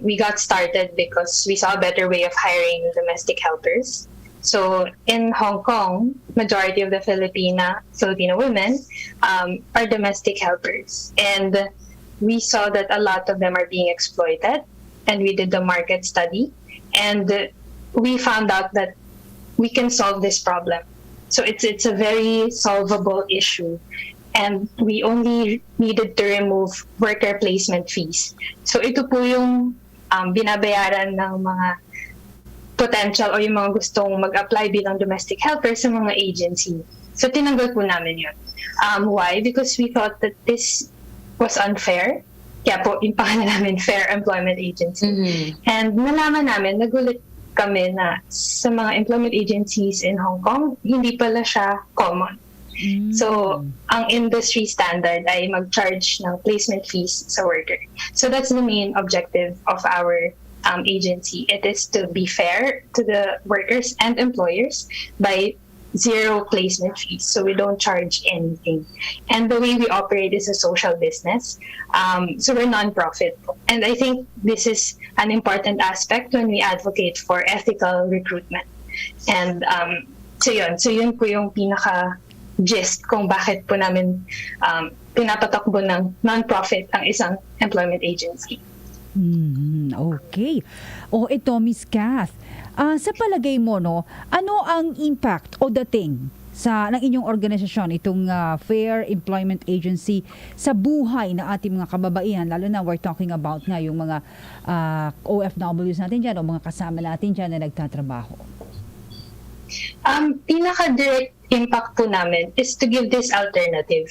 P: we got started because we saw a better way of hiring domestic helpers. So in Hong Kong, majority of the Filipino women are domestic helpers, and we saw that a lot of them are being exploited. And we did the market study, and we found out that we can solve this problem. So it's a very solvable issue, and we only needed to remove worker placement fees. So ito po yung binabayaran ng mga potential o yung mga gustong mag-apply bilang domestic helper sa mga agency. So tinanggal po namin yun. Why? Because we thought that this was unfair. Kaya po, yung pangalan namin, Fair Employment Agency. And nalaman namin, nagulat kami na sa mga employment agencies in Hong Kong, hindi pala siya common. So, ang industry standard ay mag-charge ng placement fees sa worker. So, that's the main objective of our agency. It is to be fair to the workers and employers by zero placement fees, so we don't charge anything. And the way we operate is a social business, so we're non-profit. And I think this is an important aspect when we advocate for ethical recruitment. And so yun po yung pinaka-gist kung bakit po namin pinapatakbo ng non-profit ang isang employment agency.
C: Okay. Ito, Miss Kath, sa palagay mo, no, ano ang impact o dating ng inyong organisasyon, itong Fair Employment Agency, sa buhay na ating mga kababaihan, lalo na we're talking about nga yung mga OFWs natin dyan o mga kasama natin dyan na nagtatrabaho?
P: Pinaka-direct impact po namin is to give this alternative.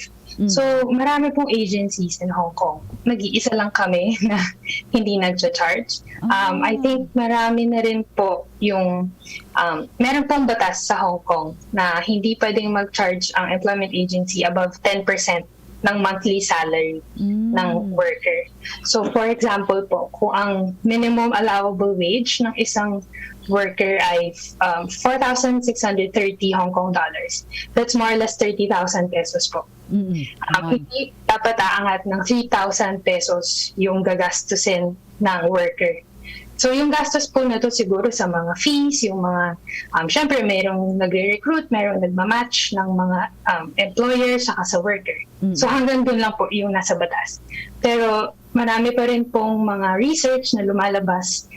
P: So, marami pong agencies in Hong Kong. Nag-iisa lang kami na hindi nag-charge. I think marami na rin po yung, meron pong batas sa Hong Kong na hindi pwedeng mag-charge ang employment agency above 10% ng monthly salary ng worker. So, for example po, kung ang minimum allowable wage ng isang worker ay 4,630 Hong Kong dollars. That's more or less 30,000 pesos po. Hindi dapat aangat ng 3,000 pesos yung gagastusin ng worker. So yung gastos po na to siguro sa mga fees, yung mga, syempre mayroong nagre-recruit, mayroong nagmamatch ng mga employer saka sa worker. So hanggang dun lang po yung nasa batas. Pero marami pa rin pong mga research na lumalabas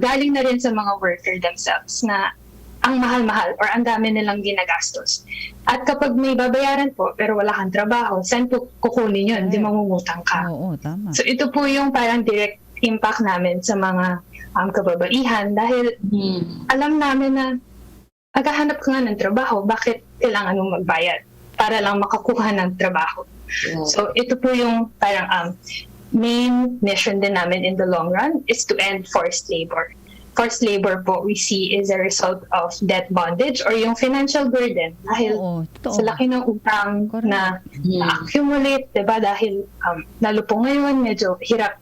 P: galing na rin sa mga worker themselves na ang mahal-mahal or ang dami nilang ginagastos. At kapag may babayaran po pero wala kang trabaho, saan po kukunin yun? Di mangungutang ka.
C: Oo, tama.
P: So ito po yung parang direct impact namin sa mga kababaihan dahil alam namin na naghahanap ka nga ng trabaho, bakit kailangan mong magbayad para lang makakuha ng trabaho? Yeah. So ito po yung parang main mission din namin in the long run is to end forced labor. Forced labor po we see is a result of debt bondage or yung financial burden dahil sa laki ng utang na accumulate, diba? Dahil lalo po ngayon medyo hirap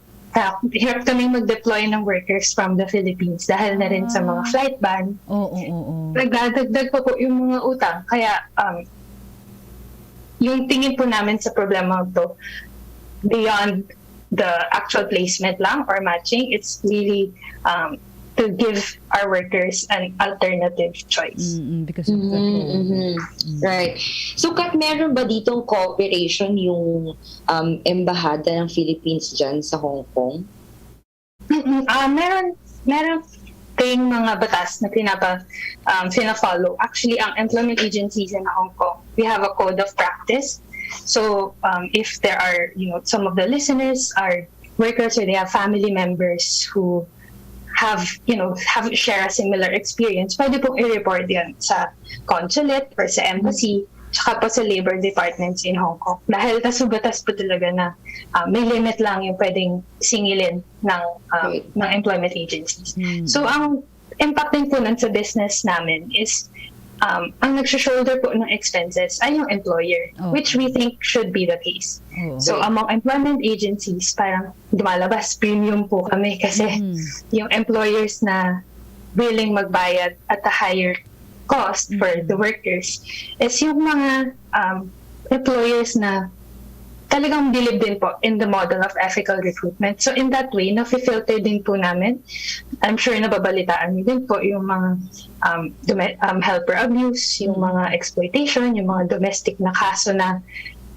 P: kaming mag-deploy ng workers from the Philippines dahil na rin sa mga flight ban. Nagdadagdag pa po yung mga utang. Kaya yung tingin po namin sa problema to beyond the actual placement lang or matching, it's really to give our workers an alternative choice.
C: Because of
I: Right. So, Kat, meron ba ditong cooperation yung embahada ng Philippines dyan sa Hong Kong?
P: Meron tayong mga batas na pina-follow. Actually, ang employment agencies in Hong Kong, we have a code of practice. So, if there are, some of the listeners are workers or they have family members who share a similar experience, pwede pong i-report yan sa consulate or sa embassy, tsaka po sa labor departments in Hong Kong. Dahil batas po talaga na may limit lang yung pwedeng singilin ng employment agencies. So, ang impact din po nun sa business namin is ang nagsho-shoulder po ng expenses ay yung employer, which we think should be the case. So among employment agencies, parang dumalabas premium po kami kasi yung employers na willing magbayad at a higher cost for the workers is yung mga employers na talagang believe din po in the model of ethical recruitment. So in that way, na-filter din po namin. I'm sure nababalitaan niyo din po yung mga helper abuse, yung mga exploitation, yung mga domestic na kaso na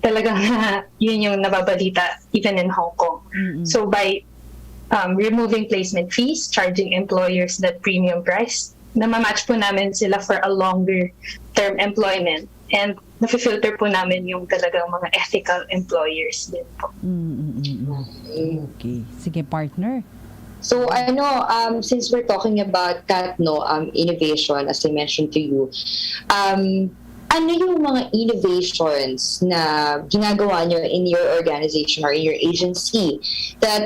P: talagang yun yung nababalita even in Hong Kong. So by removing placement fees, charging employers that premium price, namamatch po namin sila for a longer term employment. And nafe-filter po namin yung talagang mga ethical employers din po.
C: Okay. Sige, partner.
I: So, since we're talking about innovation, as I mentioned to you, ano yung mga innovations na ginagawa nyo in your organization or in your agency that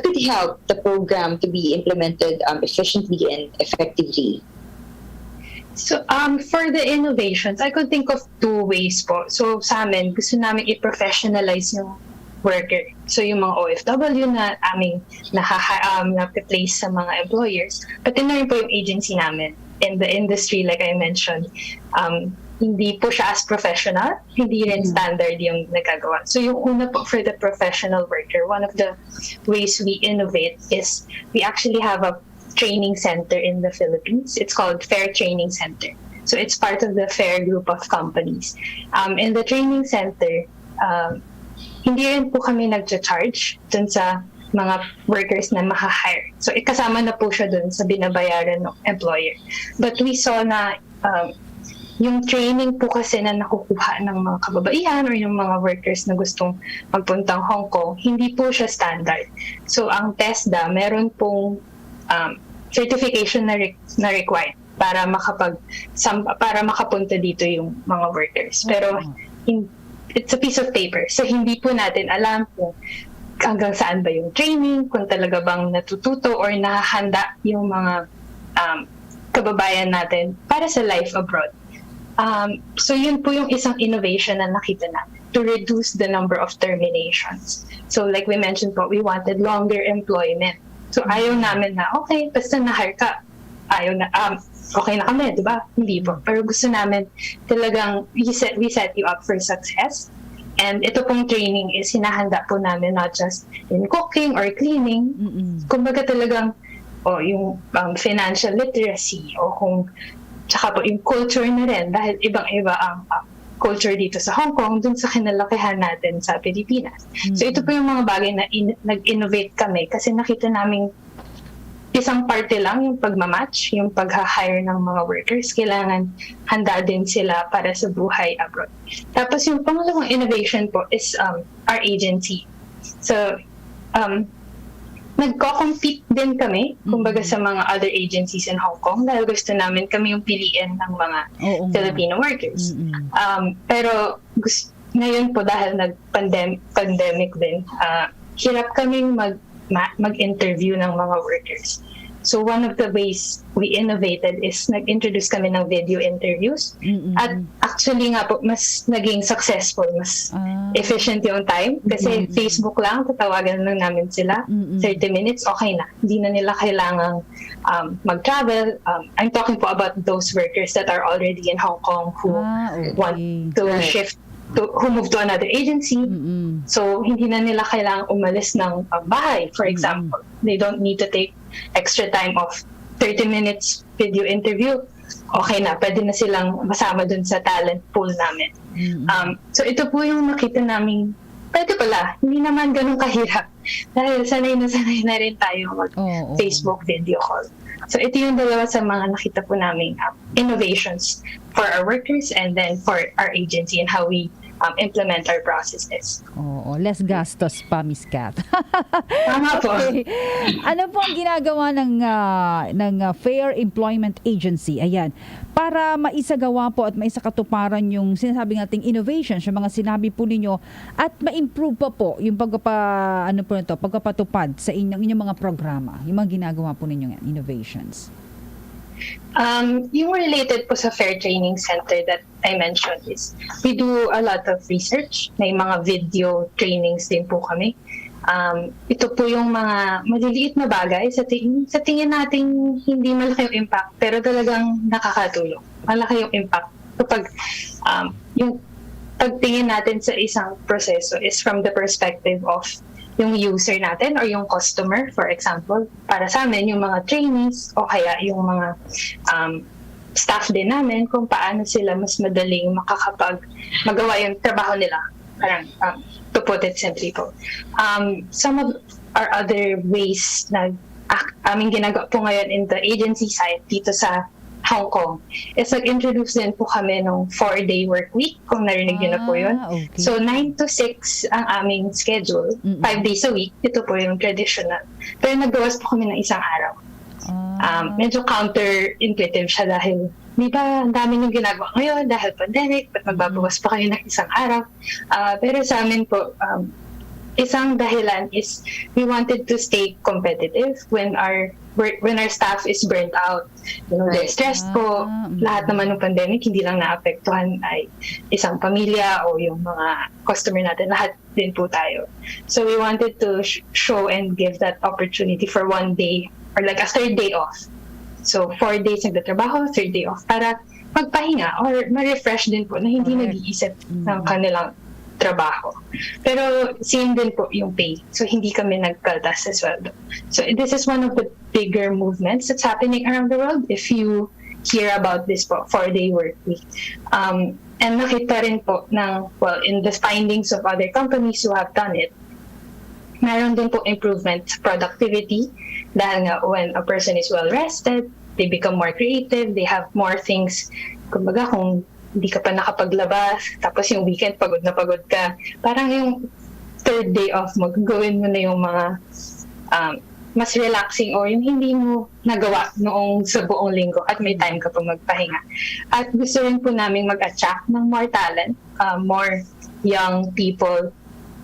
I: could help the program to be implemented efficiently and effectively?
P: So, for the innovations, I could think of two ways po. So, sa amin, gusto namin i-professionalize yung worker. So, yung mga OFW na aming na-place sa mga employers. Pati na rin po yung agency namin in the industry, like I mentioned. Hindi po siya as professional, hindi rin standard yung nagagawa. So, yung una po for the professional worker, one of the ways we innovate is we actually have a training center in the Philippines. It's called Fair Training Center. So it's part of the Fair group of companies. In the training center, hindi rin po kami nag-charge dun sa mga workers na maha-hire. So ikasama na po siya dun sa binabayaran ng employer. But we saw na yung training po kasi na nakukuha ng mga kababaihan or yung mga workers na gustong magpuntang Hong Kong, hindi po siya standard. So ang TESDA, meron pong certification na required para para makapunta dito yung mga workers. Pero it's a piece of paper. So hindi po natin alam kung hanggang saan ba yung training, kung talaga bang natututo or nahahanda yung mga kababayan natin para sa life abroad. So yun po yung isang innovation na nakita natin, to reduce the number of terminations. So like we mentioned po, we wanted longer employment. So ayaw namin na, okay, basta na-hire ka, ayaw na, okay na kami, di ba? Hindi po. Pero gusto namin talagang we set you up for success. And ito pong training is hinahanda po namin not just in cooking or cleaning. Kumbaga talagang yung financial literacy o kung tsaka po yung culture na rin dahil ibang-iba ang culture dito sa Hong Kong dun sa kinalakihan natin sa Pilipinas. So ito po yung mga bagay na nag-innovate kami kasi nakita namin isang parte lang yung pagmamatch, yung pag-hire ng mga workers. Kailangan handa din sila para sa buhay abroad. Tapos yung pangalawang innovation po is our agency. So, nagko-compete din kami, kumbaga sa mga other agencies in Hong Kong dahil gusto namin kami yung piliin ng mga Filipino workers. Pero ngayon po dahil nag-pandemic din, hirap kaming mag-interview ng mga workers. So one of the ways we innovated is nag-introduce kami ng video interviews. At actually nga po, mas naging successful, mas efficient yung time. Kasi Facebook lang, tatawagan lang namin sila. 30 minutes, okay na. Hindi na nila kailangang mag-travel. I'm talking po about those workers that are already in Hong Kong who want to shift who move to another agency. So, hindi na nila kailangang umalis ng bahay, for example. They don't need to take extra time of 30 minutes video interview. Okay na, pwede na silang masama dun sa talent pool namin. So, ito po yung nakita namin, pwede pala, hindi naman ganun kahirap. Dahil sanay na rin tayo mag-Facebook video call. So, ito yung dalawa sa mga nakita po namin innovations for our workers and then for our agency and how we implement our processes.
Q: Less gastos pa, Miss Kat.
P: Tama po.
Q: Okay. Ano po ang ginagawa ng Fair Employment Agency? Ayan. Para maisagawa po at maisakatuparan yung sinasabi nating innovations, yung mga sinabi po ninyo, at ma-improve pa po yung pagpapatupad sa inyong mga programa, yung mga ginagawa po ninyo innovations.
P: Yung related po sa Fair Training Center that I mentioned is we do a lot of research. May mga video trainings din po kami. Ito po yung mga maliliit na bagay sa tingin natin hindi malaki yung impact pero talagang nakakatulong. Malaki yung impact kapag yung pagtingin natin sa isang proseso is from the perspective of yung user natin or yung customer, for example. Para sa amin, yung mga trainees o kaya yung mga staff din namin kung paano sila mas madaling magawa yung trabaho nila. Parang, to put it simply po. Some of our other ways na aming ginagawa po ngayon in the agency side dito sa Hong Kong is nag-introduce din po kami ng 4-day work week, kung narinig nyo na po yun. Okay. So 9 to 6 ang aming schedule, 5 days a week. Ito po yung traditional. Pero nagbawas po kami ng isang araw. Medyo counter-intuitive siya dahil di ba ang dami nyung ginagawa ngayon dahil pandemic, ba't magbabawas pa kayo ng isang araw? Pero sa amin po, isang dahilan is we wanted to stay competitive when our staff is burnt out. They're stressed po. Lahat naman ng pandemic, hindi lang naapektuhan ay isang pamilya o yung mga customer natin. Lahat din po tayo. So we wanted to show and give that opportunity for 1 day or like a 3rd day off. So 4 days nagtatrabaho, 3rd day off para magpahinga or ma-refresh din po na hindi nag-iisip ng kanilang trabaho. Pero same din po yung pay. So hindi kami nagkaltas sa sweldo. So this is one of the bigger movements that's happening around the world if you hear about this po, 4-day work week. And nakita rin po in the findings of other companies who have done it, meron din po improvement sa productivity dahil nga when a person is well rested, they become more creative, they have more things. Kumbaga kung hindi ka pa nakapaglabas, tapos yung weekend pagod na pagod ka, parang yung 3rd day off mo, gawin mo na yung mga mas relaxing or yung hindi mo nagawa noong sa buong linggo at may time ka pa magpahinga. At gusto rin po namin mag-attract ng more talent, more young people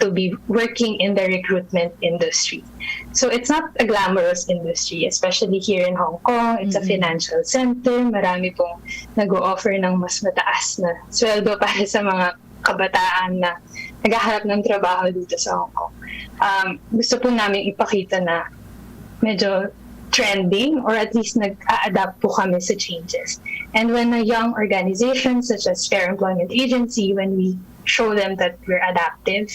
P: to be working in the recruitment industry. So it's not a glamorous industry, especially here in Hong Kong. It's a financial center. Marami pong nag-o-offer ng mas mataas na sweldo para sa mga kabataan na naghahanap ng trabaho dito sa Hong Kong. Gusto po namin ipakita na medyo trending or at least nag-a-adapt po kami sa changes. And when a young organization such as Fair Employment Agency, when we show them that we're adaptive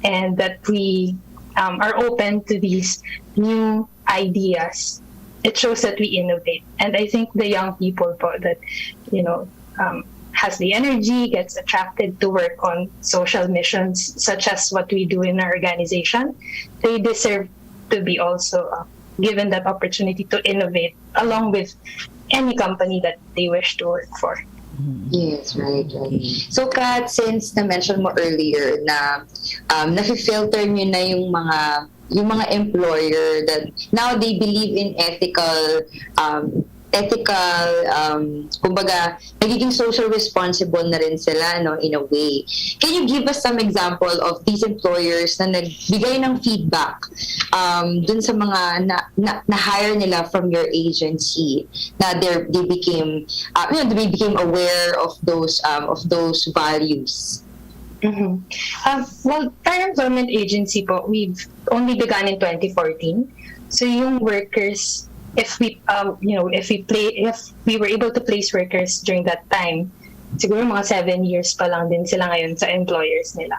P: and that we are open to these new ideas, it shows that we innovate. And I think the young people po that, has the energy, gets attracted to work on social missions such as what we do in our organization, they deserve to be also given that opportunity to innovate along with any company that they wish to work for.
I: Yes, right. So Kat, since na-mention mo earlier na nafi-filter nyo na yung mga employer that now they believe in ethical, kumbaga, nagiging social responsible na rin sila, no, in a way. Can you give us some example of these employers na nagbigay ng feedback dun sa mga na-hire nila from your agency, na they became aware of those values?
P: Mm-hmm. Well, Fair Employment Agency po, we've only begun in 2014. So yung workers, if we were able to place workers during that time, siguro mga 7 years pa lang din sila ngayon sa employers nila.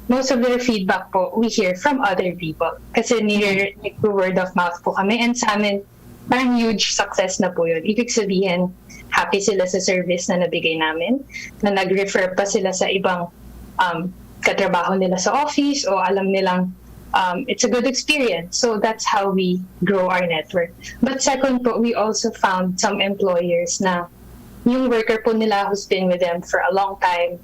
P: Most of their feedback po we hear from other people kasi word of mouth po kami, and sa amin parang huge success na po yun. Ibig sabihin, happy sila sa service na nabigay namin, na nag-refer pa sila sa ibang katrabaho nila sa office o alam nilang it's a good experience. So that's how we grow our network. But second po, we also found some employers na yung worker po nila who's been with them for a long time,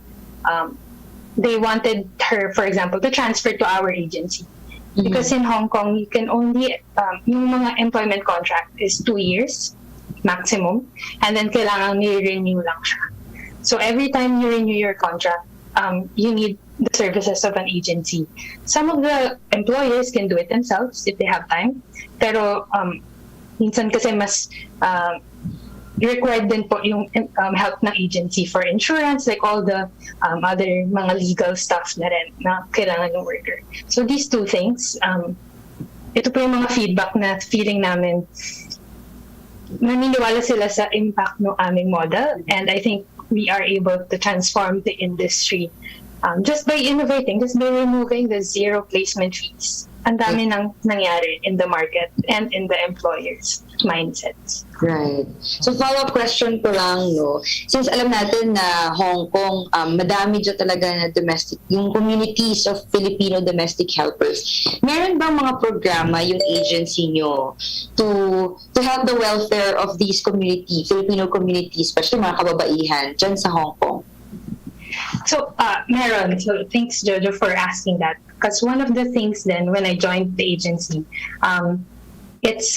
P: they wanted her, for example, to transfer to our agency. Mm-hmm. Because in Hong Kong, you can only, yung mga employment contract is 2 years maximum, and then kailangan ni-renew lang siya. So every time you renew your contract, you need the services of an agency. Some of the employers can do it themselves if they have time, pero minsan kasi mas required din po yung help ng agency for insurance, like all the other mga legal stuff na rin na kailangan ng worker. So these two things, ito po yung mga feedback na feeling namin naniniwala sila sa impact ng aming model, and I think we are able to transform the industry just by innovating, just by removing the zero placement fees. Ang dami nang nangyari in the market and in the employers' mindsets.
I: Right. So follow-up question ko lang, no? Since alam natin na Hong Kong, madami dyan talaga na yung communities of Filipino domestic helpers. Meron bang mga programa yung agency nyo to help the welfare of these community, Filipino communities, especially mga kababaihan dyan sa Hong Kong?
P: So, meron. So, thanks, Jojo, for asking that. Because one of the things then, when I joined the agency, it's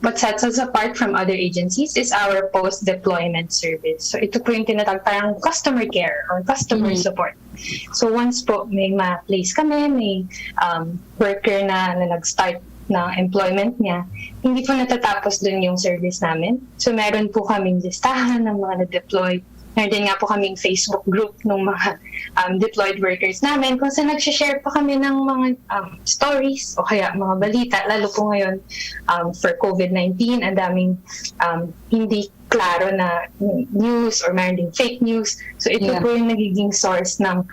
P: what sets us apart from other agencies is our post-deployment service. So, ito po yung tinatawag parang customer care or customer support. So, once po may ma-place kami, may worker na nag-start ng employment niya, hindi po natatapos dun yung service namin. So, meron po kaming listahan ng mga na-deploy. Meron din nga po kaming Facebook group ng mga deployed workers namin kung saan nagsishare pa kami ng mga stories o kaya mga balita, lalo po ngayon for COVID-19, ang daming hindi klaro na news or meron din fake news. So ito po yung nagiging source ng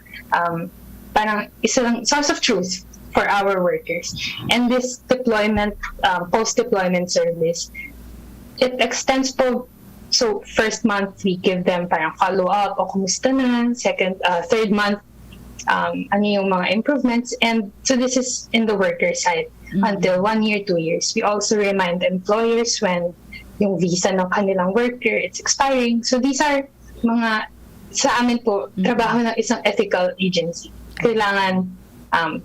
P: parang isang source of truth for our workers. And this deployment, post-deployment service, it extends po. So, first month, we give them parang follow-up o kumusta na. Second, third month, ano yung mga improvements. And so this is in the worker side until 1 year, 2 years. We also remind employers when yung visa ng kanilang worker, it's expiring. So these are mga, sa amin po, trabaho ng isang ethical agency. Kailangan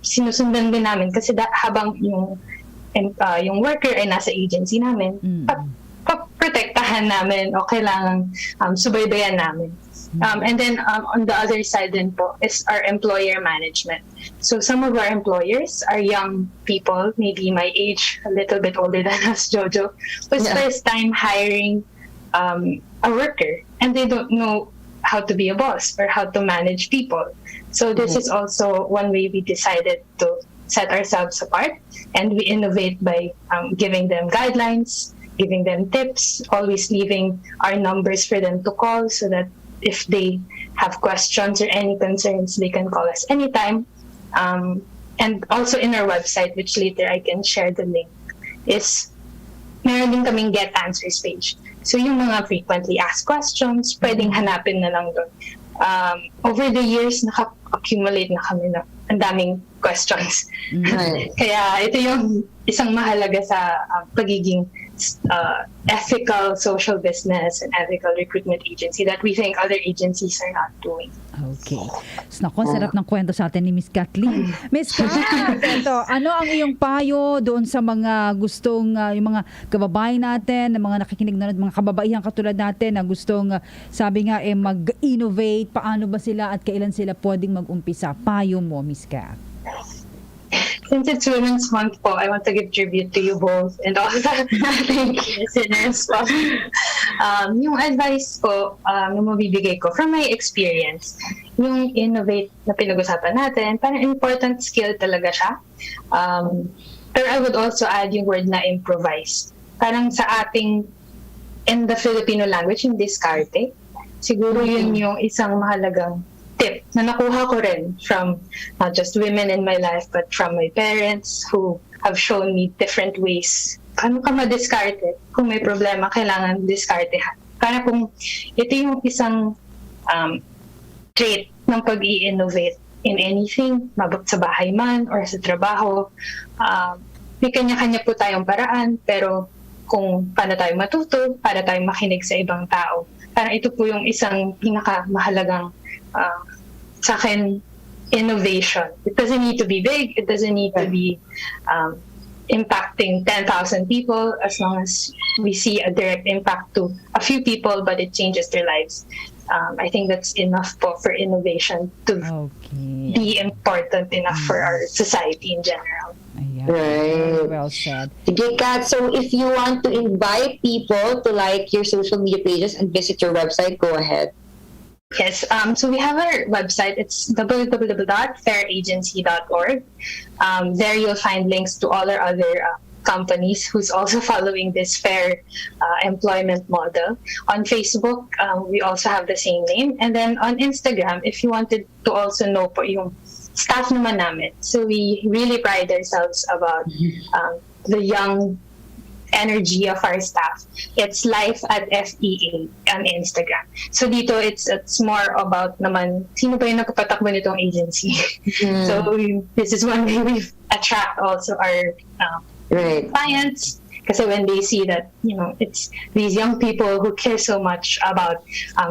P: sinusundan din namin kasi habang yung yung worker ay nasa agency namin, protektahan namin o kailangan subaybayan namin. And then on the other side din po is our employer management. So some of our employers are young people, maybe my age, a little bit older than us, Jojo, who's first time hiring a worker and they don't know how to be a boss or how to manage people. So this is also one way we decided to set ourselves apart, and we innovate by giving them guidelines, giving them tips, always leaving our numbers for them to call so that if they have questions or any concerns, they can call us anytime. And also in our website, which later I can share the link, is meron din kaming get answers page. So yung mga frequently asked questions, pwedeng hanapin na lang doon. Over the years, naka-accumulate na kami na ang daming questions. Kaya ito yung isang mahalaga sa pagiging ethical social business and ethical recruitment agency that we think other agencies are not doing.
Q: Okay. So, naku, sarap ng kwento sa atin ni Miss Kathleen. Miss Kat, ito, ano ang iyong payo doon sa mga gustong, yung mga kababayan natin, mga nakikinig na mga kababaihan katulad natin na gustong, sabi nga, mag-innovate, paano ba sila at kailan sila pwedeng mag-umpisa? Payo mo, Miss Kat.
P: Since it's Women's Month po, I want to give tribute to you both and all the listeners po. Yung advice ko, yung mabibigay ko from my experience, yung innovate na pinag-usapan natin, parang important skill talaga siya. Pero I would also add yung word na improvise. Parang sa ating, in the Filipino language, yung diskarte. Siguro yun yung isang mahalagang tip na nakuha ko rin from not just women in my life but from my parents who have shown me different ways. Paano ka ma-diskarte? Kung may problema, kailangan diskartehan. Para kung ito yung isang trait ng pag-i-innovate in anything, mabot sa bahay man or sa trabaho, may kanya-kanya po tayong paraan, pero kung paano tayo matuto, para tayo makinig sa ibang tao. Parang ito po yung isang pinakamahalagang sa akin, innovation. It doesn't need to be big. It doesn't need to be impacting 10,000 people, as long as we see a direct impact to a few people, but it changes their lives. I think that's enough for innovation to be important enough for our society in general.
Q: Right. Well said.
I: Okay, Kat, so if you want to invite people to like your social media pages and visit your website, go ahead.
P: Yes, so we have our website. It's www.fairagency.org. There you'll find links to all our other companies who's also following this fair employment model. On Facebook, we also have the same name. And then on Instagram, if you wanted to also know po yung staff naman namin. So we really pride ourselves about the young energy of our staff. It's life at FEA on Instagram. So dito, it's more about naman, sino ba yung nagpapatakbo nitong agency? So this is one way we attract also our clients. Kasi when they see that, it's these young people who care so much about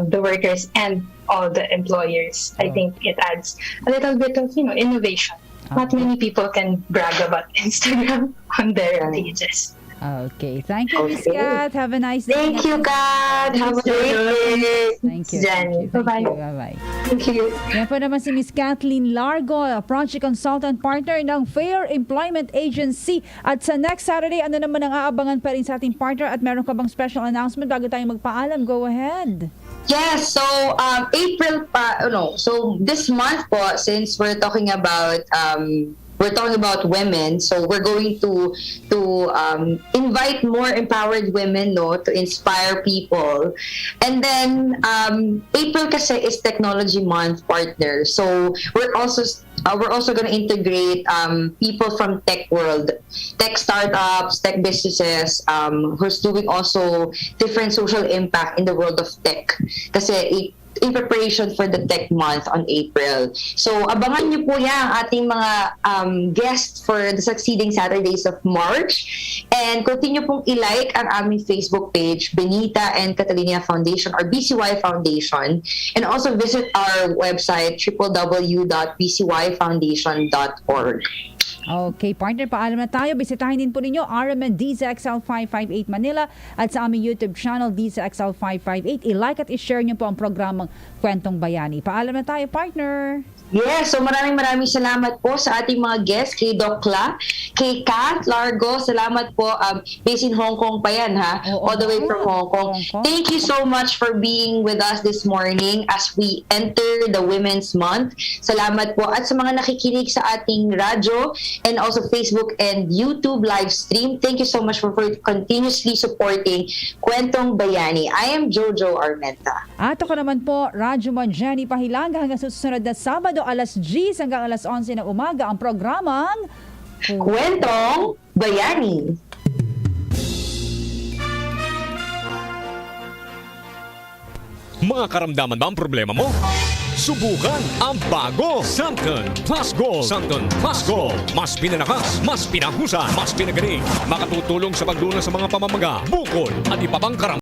P: the workers and all the employers, I think it adds a little bit of, innovation. Not many people can brag about Instagram on their pages.
Q: Okay. Thank you, Miss Kat. Have a nice day.
I: Thank you, Kat. Have a great day.
Q: Thank you.
P: Jenny. Bye-bye.
Q: Bye-bye.
P: Thank you.
Q: Yan po naman si Miss Kathleen Largo, project consultant partner ng Fair Employment Agency. At sa next Saturday, ano naman ang aabangan pa rin sa ating partner at meron ka bang special announcement bago tayo magpaalam? Go ahead.
I: Yes, so April so this month po, since we're talking about women, so we're going to invite more empowered women, to inspire people. And then April kasi is Technology Month, partner. So we're also going to integrate people from tech world, tech startups, tech businesses, who's doing also different social impact in the world of tech. Kasi in preparation for the Tech Month on April. So, abangan niyo po yan ang ating mga guests for the succeeding Saturdays of March. And continue pong i-like ang aming Facebook page, Benita and Catalina Foundation or BCY Foundation. And also visit our website, www.bcyfoundation.org.
Q: Okay, partner, paalam na tayo. Bisitahin din po ninyo Armenta DZXL 558 Manila at sa aming YouTube channel DZXL 558. I-like at i-share nyo po ang programang Kwentong Bayani. Paalam na tayo, partner.
I: Yes, so maraming salamat po sa ating mga guests, kay Doc La, kay Kat Largo, salamat po, based in Hong Kong pa yan ha, all the way from Hong Kong. Thank you so much for being with us this morning as we enter the Women's Month. Salamat po at sa mga nakikinig sa ating radyo and also Facebook and YouTube live stream. Thank you so much for continuously supporting Kwentong Bayani. I am Jojo Armenta.
Q: At ako naman po, Radyo Man Jenny Pahilanga hanggang sa susunod na Sabado, alas 10 hanggang alas 11 ng umaga ang programang
I: Kwentong Bayani.
R: Mga karamdaman ba ang problema mo? Subukan ang bago Santon Plus Gold. Santon Plus Gold. Mas pinalakas, mas pinahusay, mas pinagaling. Makatutulong sa paglunas sa mga pamamaga, bukol at iba pang karamdaman.